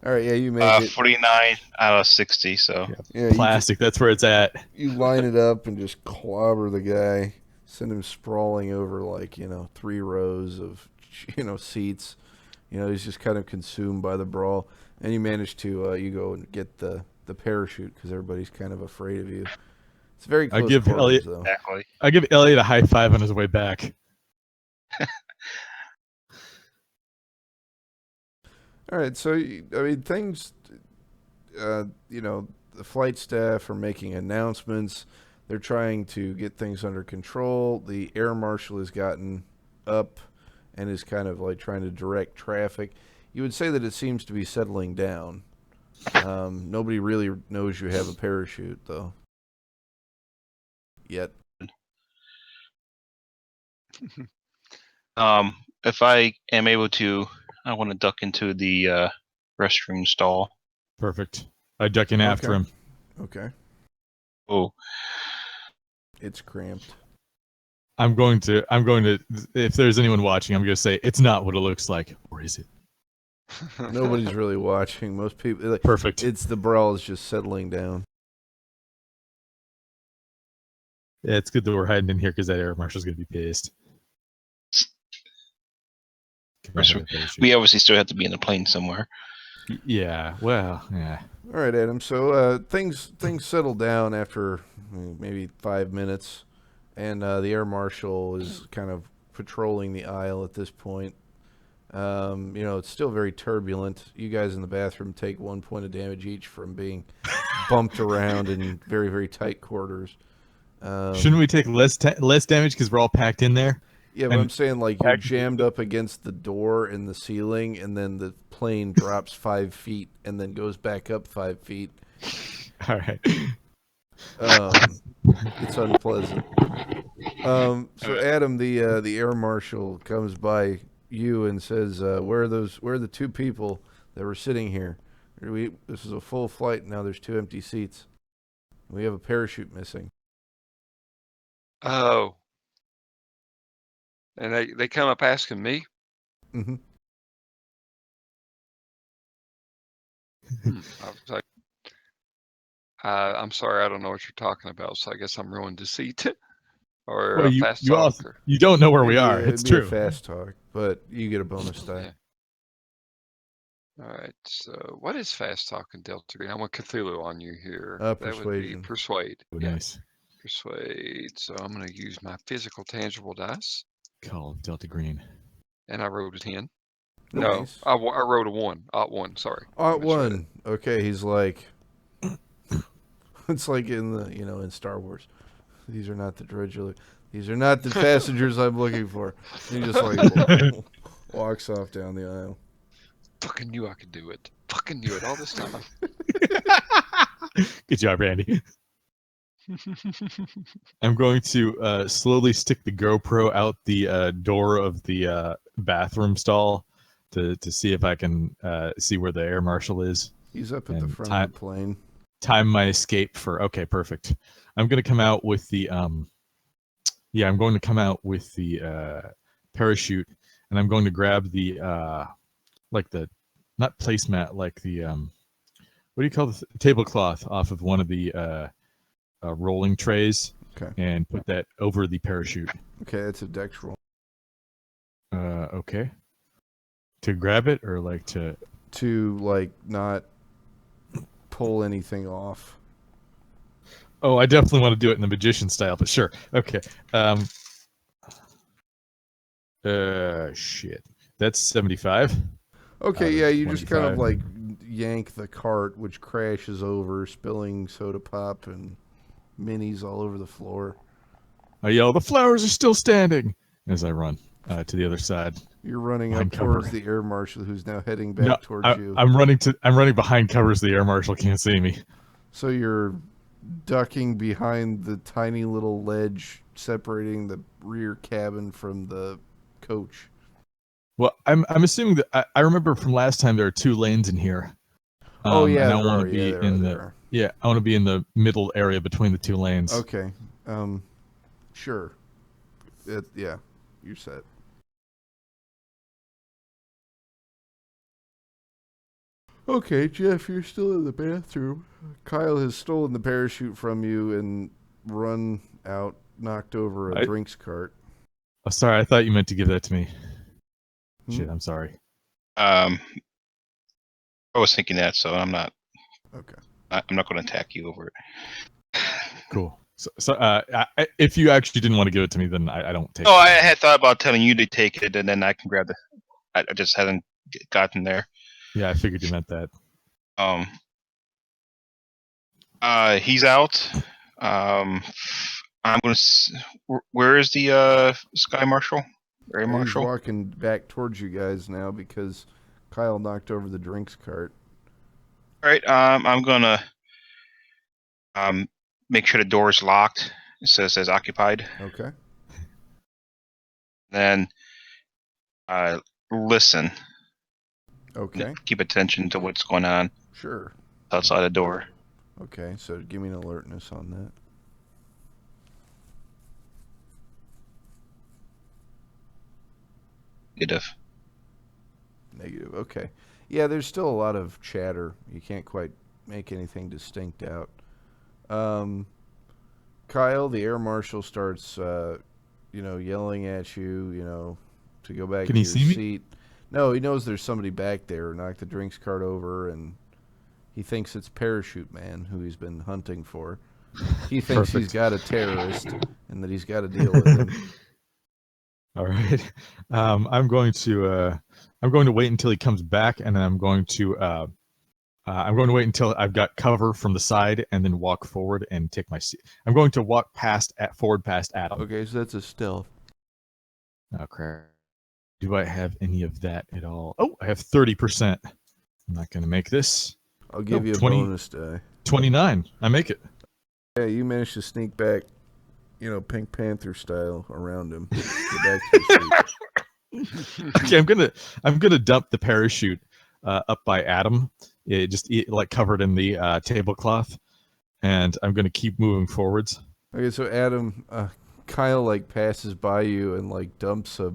All right, yeah, you make it. 49 out of 60, so. Yeah, Plastic, that's where it's at. you line it up and just clobber the guy, send him sprawling over 3 rows of seats. He's just kind of consumed by the brawl, and you manage to you go and get the parachute because everybody's kind of afraid of you. It's very close give quarters, Elliot- though. Exactly. I give Elliot a high five on his way back. All right, so I mean things. The flight staff are making announcements. They're trying to get things under control. The air marshal has gotten up and is kind of like trying to direct traffic. You would say that it seems to be settling down. Nobody really knows you have a parachute, though. Yet. If I am able to, I want to duck into the restroom stall. Perfect. I duck in after him. Okay. Oh, It's cramped. I'm going to. If there's anyone watching, I'm going to say it's not what it looks like, or is it? Nobody's really watching. Most people. Perfect. It's the brawl is just settling down. Yeah, it's good that we're hiding in here because that air marshal's going to be pissed. we obviously still have to be in the plane somewhere. Yeah. Well. Yeah. All right, Adam. So things settle down after maybe 5 minutes, and the air marshal is kind of patrolling the aisle at this point. It's still very turbulent. You guys in the bathroom take 1 point of damage each from being bumped around in very, very tight quarters. Shouldn't we take less damage because we're all packed in there? Yeah, but I'm saying you're jammed up against the door in the ceiling, and then the plane drops 5 feet and then goes back up 5 feet. All right. It's unpleasant. So Adam, the air marshal comes by you and says, "Where are the 2 people that were sitting here? This is a full flight. Now there's 2 empty seats. We have a parachute missing." Oh. And they come up asking me? Mm-hmm. I was like, I'm sorry, I don't know what you're talking about. So I guess I'm rolling deceit or Well, fast you talk. also you don't know where we are. Yeah, It's it'd be a true. fast talk, but you get a bonus die. Yeah. All right. So what is fast talk in Delta Green? I want Cthulhu on you here. Persuasion. That would be persuade. Oh, Yeah. nice. Persuade. So I'm going to use my physical tangible dice. Call Delta Green. And I rolled a 10. Nice. No, I wrote a 1. 1, sorry. One. Okay, he's like, it's like in the in Star Wars. These are not the droids. These are not the passengers I'm looking for. And he just walks off down the aisle. Fucking knew I could do it. Fucking knew it all this time. Good job, Randy. I'm going to slowly stick the GoPro out the door of the bathroom stall to see if I can see where the air marshal is. He's up at the front of the plane. Time my escape for. Okay, perfect. I'm going to come out with the I'm going to come out with the parachute, and I'm going to grab the not placemat, like the what do you call the tablecloth off of one of the rolling trays. Okay. And put that over the parachute. Okay, that's a dex roll. Okay. To grab it or to not pull anything off. Oh, I definitely want to do it in the magician style, but sure. Okay. Shit. That's 75. Okay, yeah, you just kind of yank the cart, which crashes over, spilling soda pop and minis all over the floor. I yell, "The flowers are still standing!" as I run to the other side. You're running Behind up towards cover. the air marshal, who's now heading back No, towards you. I'm running behind covers. The air marshal can't see me. So you're ducking behind the tiny little ledge separating the rear cabin from the coach. Well, I'm assuming that I remember from last time there are 2 lanes in here. Oh yeah, and I there want are. to be Yeah, there in are, the there are. yeah, I want to be in the middle area between the 2 lanes. Okay. Sure. Yeah, you're set. Okay, Jeff, you're still in the bathroom. Kyle has stolen the parachute from you and run out, knocked over a drinks cart. Oh, sorry, I thought you meant to give that to me. Hmm? Shit, I'm sorry. I was thinking that, so I'm not. Okay. I'm not going to attack you over it. Cool. So if you actually didn't want to give it to me, then I don't take No, it. I had thought about telling you to take it, and then I can grab the. I just hadn't gotten there. Yeah, I figured you meant that. He's out. I'm gonna. Where is the Sky Marshal? Air He's Marshal? walking back towards you guys now because Kyle knocked over the drinks cart. All right. I'm gonna make sure the door is locked. It says occupied. Okay. Then listen. Okay. Keep attention to what's going on Sure. outside the door. Okay, so give me an alertness on that. Negative. Negative. Okay. Yeah, there's still a lot of chatter. You can't quite make anything distinct out. Kyle, the air marshal, starts, yelling at you, to go back Can to he your see me? seat. No, he knows there's somebody back there. Knocked the drinks cart over, and he thinks it's Parachute Man, who he's been hunting for. He thinks he's Perfect. got a terrorist, and that he's got to deal with him. All right. I'm going to wait until he comes back, and then I'm going to wait until I've got cover from the side, and then walk forward and take my seat. I'm going to walk forward past Adam. Okay, so that's a stealth. Oh crap! Do I have any of that at all? Oh, I have 30%. I'm not going to make this. I'll give you a 20 bonus die. 29. I make it. Yeah, you managed to sneak back, Pink Panther style around him. Get back to your seat. Okay, I'm gonna dump the parachute up by Adam. Like covered in the tablecloth, and I'm gonna keep moving forwards. Okay, so Adam, Kyle passes by you and dumps a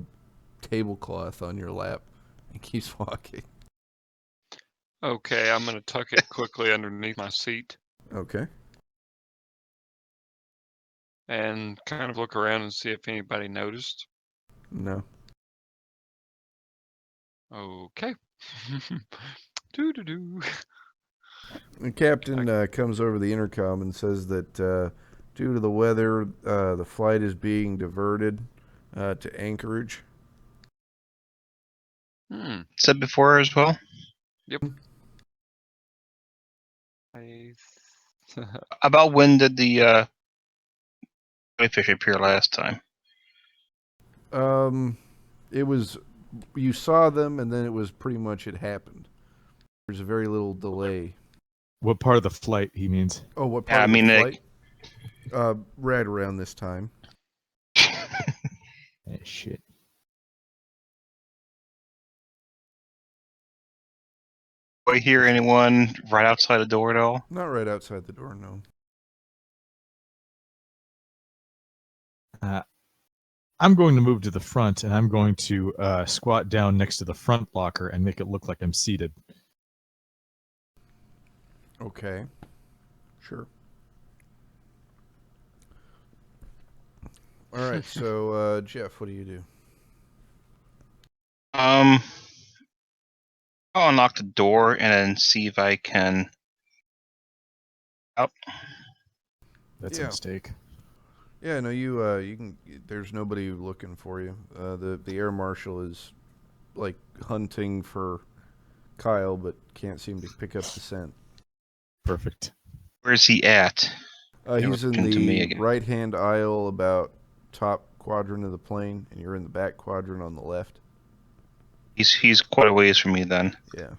tablecloth on your lap and keeps walking. Okay, I'm gonna tuck it quickly underneath my seat Okay. and kind of look around and see if anybody noticed. No. Okay. Doo-doo-doo. The captain comes over the intercom and says that due to the weather, the flight is being diverted to Anchorage. Said before as well. Yep. About when did the jellyfish appear last time? It was, you saw them and then it was pretty much it happened. There's a very little delay. What part of the flight he means? Oh, what part of the flight? Right around this time. Shit. Do I hear anyone right outside the door at all? Not right outside the door, no. I'm going to move to the front, and I'm going to squat down next to the front locker and make it look like I'm seated. Okay. Sure. All right, so Jeff, what do you do? I'll unlock the door and then see if I can. That's a mistake. Yeah, no, you can. There's nobody looking for you. The air marshal is hunting for Kyle, but can't seem to pick up the scent. Perfect. Where's he at? He's in Looking to me the again. right-hand aisle, about top quadrant of the plane, and you're in the back quadrant on the left. He's quite a ways from me then. Yeah.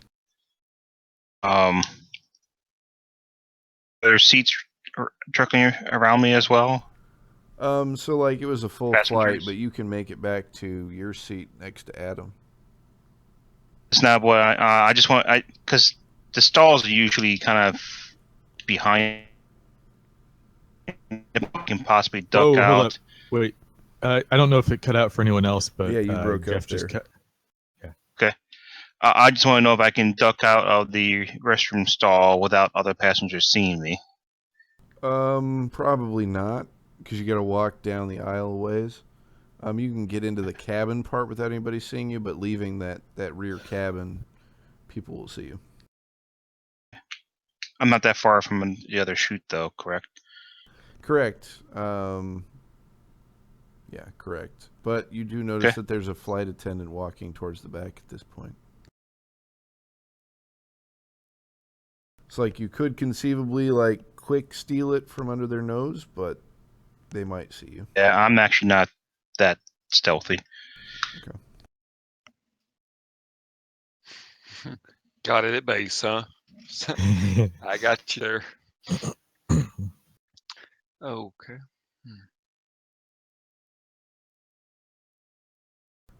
There's seats trickling around me as well. So like it was a full flight, Passengers. but you can make it back to your seat next to Adam. It's not what I just want. Because the stalls are usually kind of behind. Can possibly duck Oh, hold up. out. Wait. I don't know if it cut out for anyone else, but Yeah, you broke Jeff up just there. cut. I just want to know if I can duck out of the restroom stall without other passengers seeing me. Probably not, because you got to walk down the aisle a ways. You can get into the cabin part without anybody seeing you, but leaving that rear cabin, people will see you. I'm not that far from the other chute, though. Correct. Correct. Yeah, correct. But you do notice Okay. that there's a flight attendant walking towards the back at this point. It's like you could conceivably like quick steal it from under their nose, but they might see you. Yeah, I'm actually not that stealthy. Got it at base, huh? I got you there. Okay.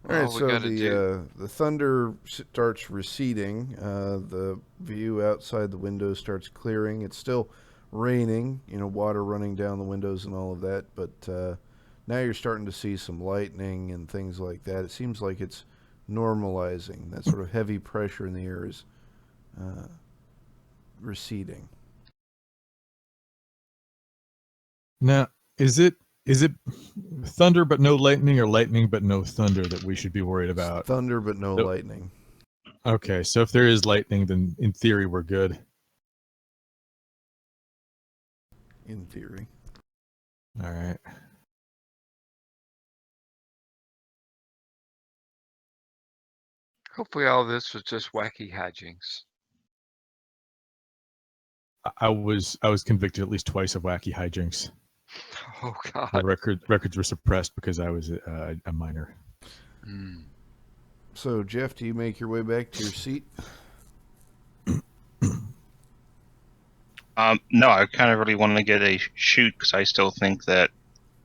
All right, All we so gotta do. the thunder starts receding. The view outside the window starts clearing. It's still raining, water running down the windows and all of that. But now you're starting to see some lightning and things like that. It seems like it's normalizing. That sort of heavy pressure in the air is receding. Now, is it thunder but no lightning, or lightning but no thunder that we should be worried about? Thunder, but no Nope. lightning. Okay, so if there is lightning, then in theory we're good. In theory. All right. Hopefully all this was just wacky hijinks. I was convicted at least twice of wacky hijinks. Oh God. The records were suppressed because I was a minor. Mm. So, Jeff, do you make your way back to your seat? No, I kind of really want to get a chute because I still think that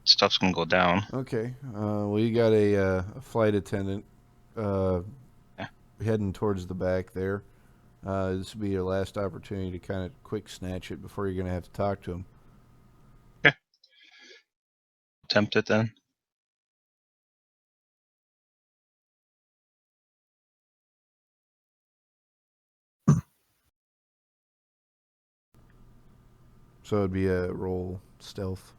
stuff's gonna go down. Okay. Well, you got a flight attendant heading towards the back there. This will be your last opportunity to kind of quick snatch it before you're going to have to talk to him. Attempt it then. So it'd be a roll stealth.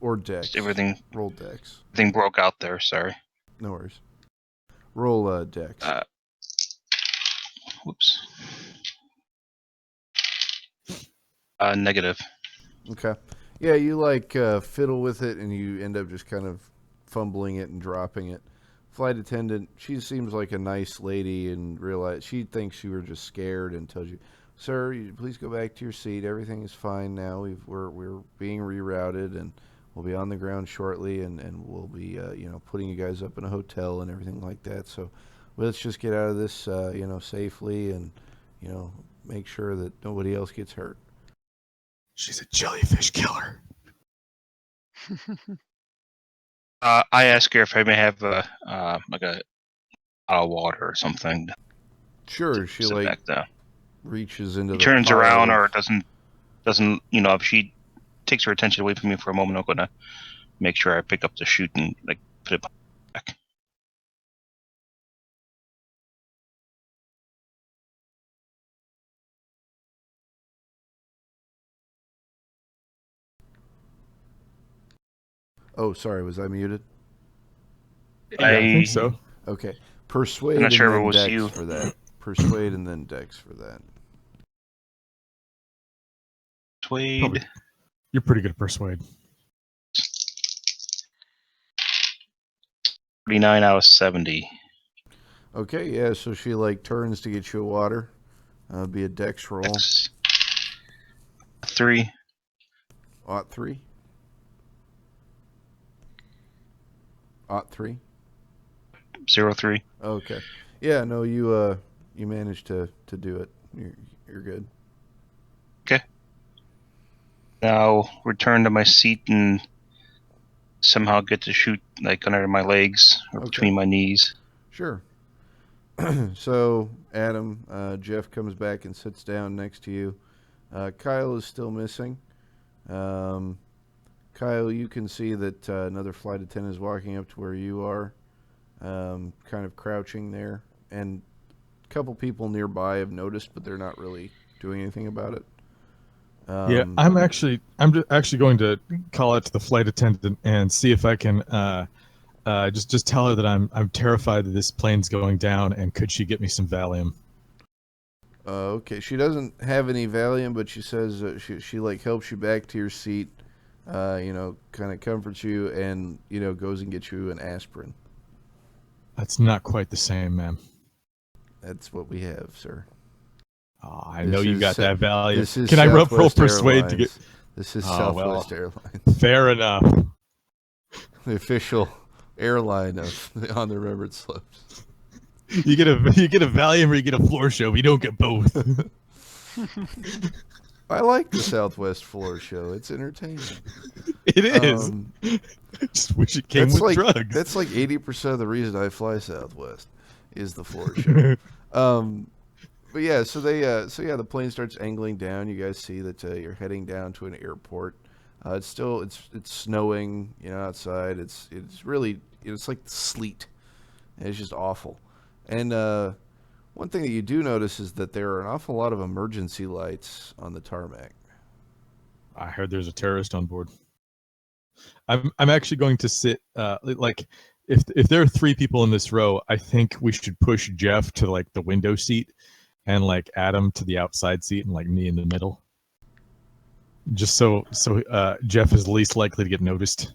Or dex. Just everything Roll dex. broke out there. Sorry. No worries. Roll dex. Whoops. Negative. Okay. Yeah, you like fiddle with it and you end up just kind of fumbling it and dropping it. Flight attendant, she seems like a nice lady and realize she thinks you were just scared and tells you, "Sir, please go back to your seat. Everything is fine now. We're being rerouted and we'll be on the ground shortly and we'll be putting you guys up in a hotel and everything like that. So let's just get out of this safely and make sure that nobody else gets hurt." She's a jellyfish killer. I ask her if I may have like a bottle of water or something. Sure, she Sit back down. reaches into He the turns pile around of- or doesn't if she takes her attention away from me for a moment, I'm gonna make sure I pick up the chute and like put it back. Oh, sorry, was I muted? Yeah, I think so. Okay. Persuade I'm not and sure if then it was dex you. for that. Persuade and then dex for that. Persuade. Probably. You're pretty good at persuade. 39 out of 70. Okay, yeah. So she like turns to get you a water. Be a dex roll. That's 3. Ought 3. Ought 3. 0-3. Okay. Yeah. No, you managed to do it. You're good. Okay. Now return to my seat and somehow get to shoot like under my legs or Okay. between my knees. Sure. So Adam, Jeff comes back and sits down next to you. Kyle is still missing. Kyle, you can see that another flight attendant is walking up to where you are, kind of crouching there, and a couple people nearby have noticed, but they're not really doing anything about it. Yeah, I'm actually going to call out to the flight attendant and see if I can just tell her that I'm terrified that this plane's going down, and could she get me some Valium? Okay, she doesn't have any Valium, but she says she like helps you back to your seat, kind of comforts you, and goes and gets you an aspirin. That's not quite the same, ma'am. That's what we have, sir. Oh, I This know you is got that Valium. This is Can I roll Southwest persuade to get? Airlines. This is Oh, Southwest well. Airlines, Fair enough. the official airline on the Remembered Slopes. You get a Valium or you get a floor show. We don't get both. I like the Southwest Floor Show. It's entertaining. It is. Just wish it came with drugs. That's like 80% of the reason I fly Southwest is the floor show. But yeah, so the plane starts angling down. You guys see that you're heading down to an airport. It's snowing, outside. It's really it's like sleet. And it's just awful. And one thing that you do notice is that there are an awful lot of emergency lights on the tarmac. I heard there's a terrorist on board. I'm actually going to sit like if there are 3 people in this row, I think we should push Jeff to like the window seat and like Adam to the outside seat and like me in the middle. Just so Jeff is least likely to get noticed.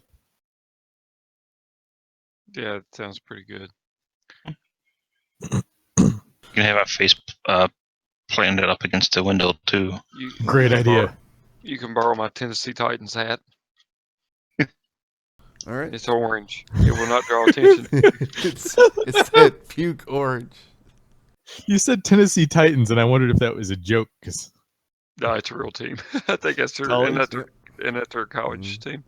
Yeah, it sounds pretty good. You can have our face planted up against the window too. Great idea. You can borrow my Tennessee Titans hat. All right. It's orange. It will not draw attention. it's that puke orange. You said Tennessee Titans, and I wondered if that was a joke. Cause No, it's a real team. I think that's their their college team.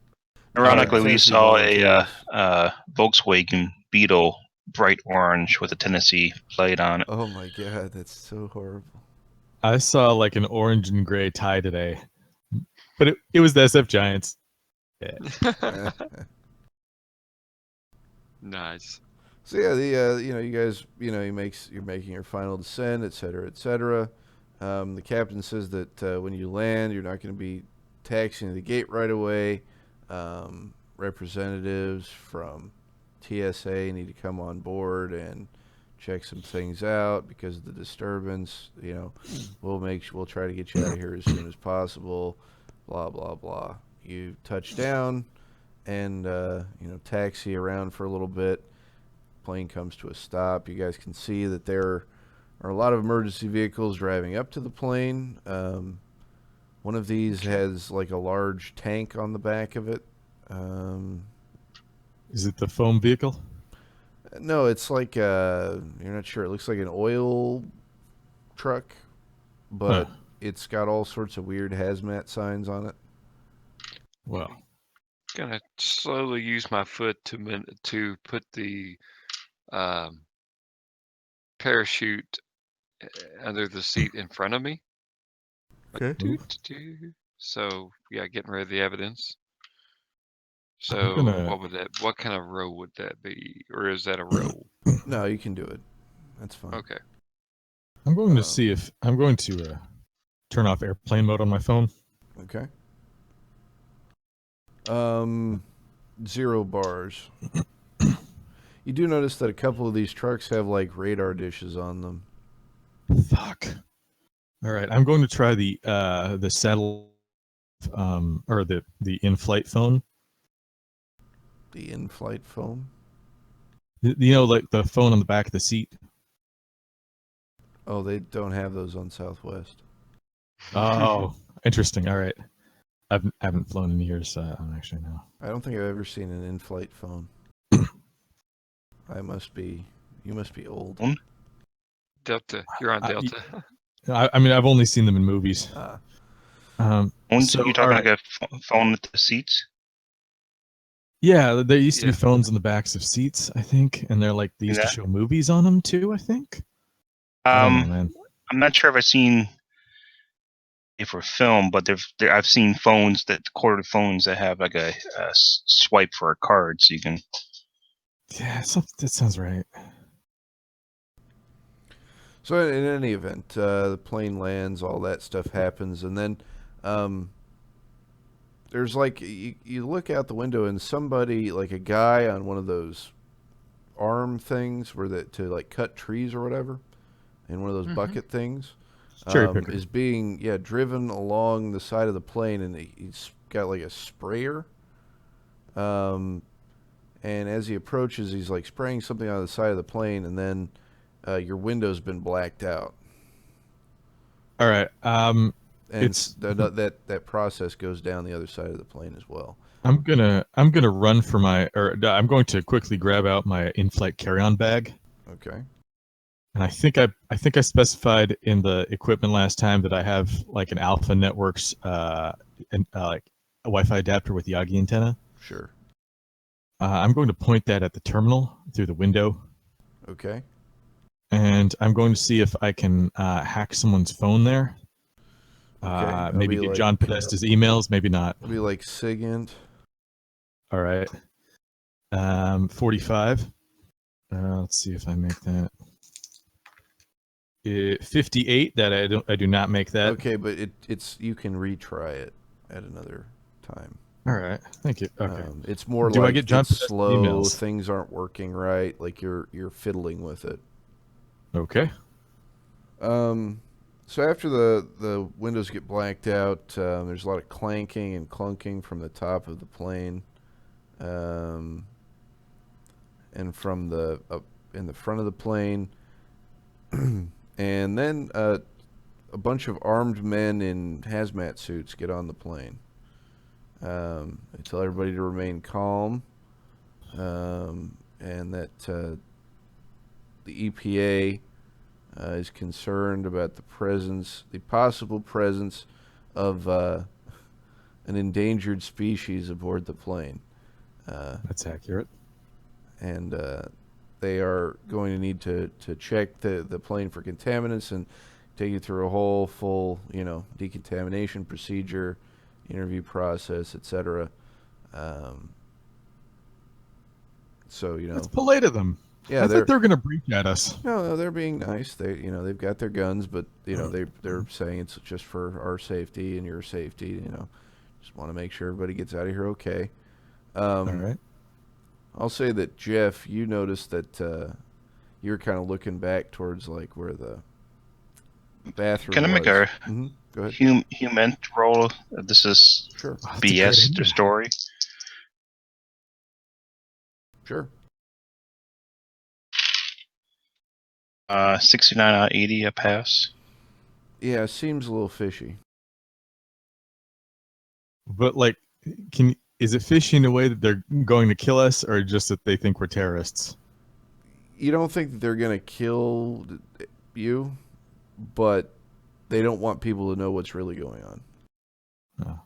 Ironically, we Tennessee saw Volunteers. a Volkswagen Beetle, bright orange with a Tennessee plate on it. Oh my god, that's so horrible. I saw like an orange and gray tie today, but it was the SF Giants. Yeah. Nice. So yeah, you guys, you're making your final descent, et cetera, et cetera. The captain says that when you land, you're not going to be taxiing the gate right away. Representatives from TSA need to come on board and check some things out because of the disturbance. We'll try to get you out of here as soon as possible. Blah blah blah. You touch down and taxi around for a little bit. Plane comes to a stop. You guys can see that there are a lot of emergency vehicles driving up to the plane. One of these has like a large tank on the back of it. Is it the foam vehicle? No, it's like you're not sure. It looks like an oil truck, but it's got all sorts of weird hazmat signs on it. Well, Gonna slowly use my foot to put the parachute under the seat in front of me. Okay. So yeah, getting rid of the evidence. So what kind of row would that be, or is that a row? No, you can do it. That's fine. Okay. I'm going to see if I'm going to turn off airplane mode on my phone. Okay. 0 bars. You do notice that a couple of these trucks have like radar dishes on them. Fuck. All right, I'm going to try the satellite or the in-flight phone. The in-flight phone. Like the phone on the back of the seat. Oh, they don't have those on Southwest. Oh, interesting. All right. I haven't flown in years. I don't actually know. I don't think I've ever seen an in-flight phone. You must be old. Delta. You're on I, Delta. I mean, I've only seen them in movies. Phones? So, You all talking right. like a phone with the seats? Yeah, there used to be Yeah. phones in the backs of seats, I think, and they're like they used to Yeah. show movies on them too. I think. I don't know, man. I'm not sure if I've seen it for film, but I've seen corded phones that have like a swipe for a card, so you can. Yeah, that sounds right. So in any event, the plane lands, all that stuff happens, and then there's like you look out the window and somebody, like a guy on one of those arm things to like cut trees or whatever, in one of those bucket things, Cherry picker. is being driven along the side of the plane, and he's got like a sprayer. And as he approaches, he's like spraying something on the side of the plane, and then your window's been blacked out. All right. And It's that process goes down the other side of the plane as well. I'm gonna run for I'm going to quickly grab out my in-flight carry-on bag. Okay. And I think I specified in the equipment last time that I have like an Alpha Networks like a Wi-Fi adapter with Yagi antenna. Sure. I'm going to point that at the terminal through the window, Okay. and I'm going to see if I can hack someone's phone there. Okay. Maybe get John Podesta's emails, maybe not. It'll be like SIGINT. All right. 45. Let's see if I make that. 58. That I do not make that. Okay, but it's you can retry it at another time. All right. Thank you. Okay. It's more Do I like get John it's Podesta's slow, emails? things aren't working right, like you're fiddling with it. Okay. So after the windows get blacked out, there's a lot of clanking and clunking from the top of the plane, and from the in the front of the plane, and then a bunch of armed men in hazmat suits get on the plane. They tell everybody to remain calm, and that the EPA is concerned about the possible presence of an endangered species aboard the plane. That's accurate. And they are going to need to check the plane for contaminants and take you through a whole full, decontamination procedure, interview process, etc. So, That's polite of them. yeah, I thought they were going to breach at us. no, they're being nice. They've got their guns, but they're saying it's just for our safety and your safety. Just want to make sure everybody gets out of here okay. All right. I'll say that Jeff, you noticed that you're kind of looking back towards like where the bathroom Can I make was. a Go ahead. human roll? This is Sure. Oh, that's a great BS idea. story. Sure. 69 out of 80, a pass. Yeah, seems a little fishy. But like, is it fishy in a way that they're going to kill us, or just that they think we're terrorists? You don't think that they're gonna kill you, but they don't want people to know what's really going on. Oh.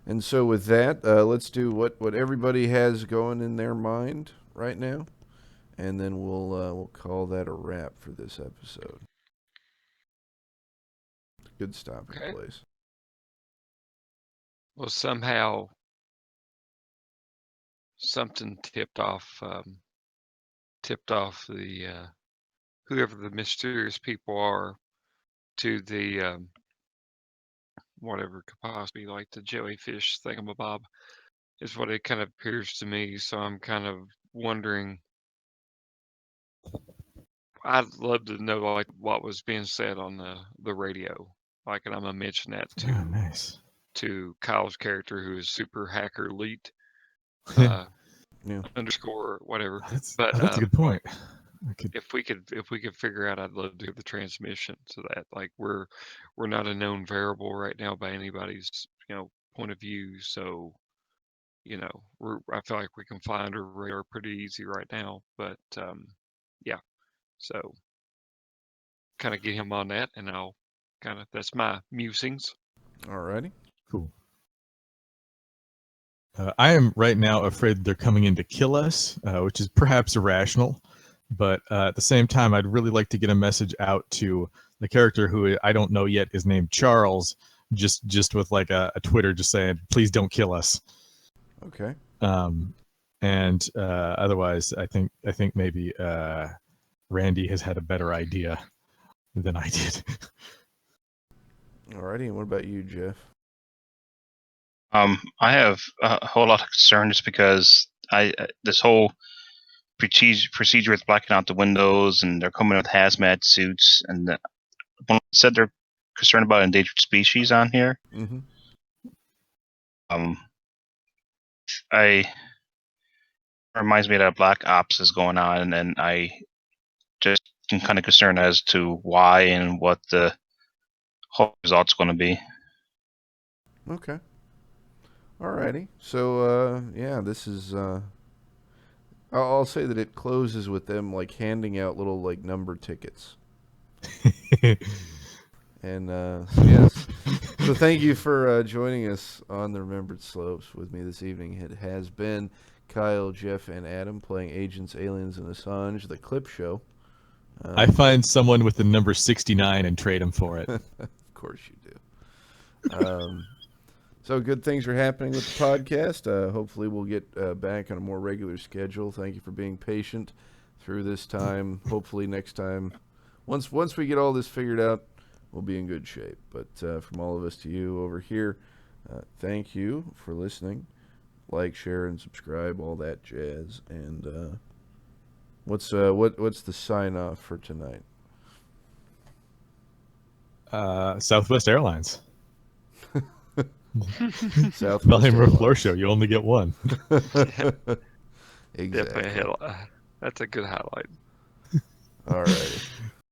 And so with that, let's do what everybody has going in their mind right now, and then we'll call that a wrap for this episode. Good stopping place. Well, somehow something tipped off the whoever the mysterious people are to the whatever could possibly like the jellyfish thingamabob is what it kind of appears to me. So I'm kind of wondering. I'd love to know like what was being said on the radio. Like, and I'm gonna mention that Oh, nice. to Kyle's character, who is super hacker elite. Yeah. Underscore or whatever. That's But a good point. if we could figure out, I'd love to get the transmission so that like we're not a known variable right now by anybody's point of view. So I feel like we can fly under radar pretty easy right now. But yeah, so kind of get him on that, and I'll that's my musings. Alrighty. Cool. I am right now afraid they're coming in to kill us, which is perhaps irrational. But at the same time, I'd really like to get a message out to the character who I don't know yet is named Charles, just with like a Twitter just saying, please don't kill us. Okay. And otherwise, I think maybe Randy has had a better idea than I did. Alrighty. And what about you, Jeff? I have a whole lot of concern just because this whole procedure with blacking out the windows, and they're coming with hazmat suits, and when it said they're concerned about endangered species on here, Mm-hmm. I reminds me that Black Ops is going on, and I just am kind of concerned as to why and what the whole result's going to be. Okay. Alrighty. So, yeah, this is. I'll say that it closes with them like handing out little like number tickets. And so yes. So thank you for joining us on the Remembered Slopes with me this evening. It has been Kyle, Jeff, and Adam playing Agents, Aliens, and Assange, the clip show. I find someone with the number 69 and trade him for it. Of course you do. So good things are happening with the podcast. Hopefully we'll get back on a more regular schedule. Thank you for being patient through this time. Hopefully next time, once we get all this figured out, we'll be in good shape. But from all of us to you over here, thank you for listening. Like, share, and subscribe, all that jazz. And what's the sign off for tonight? Southwest Airlines. Southwest Valheim Floor Airlines. Show. You only get one. Exactly. That's a good highlight. All righty.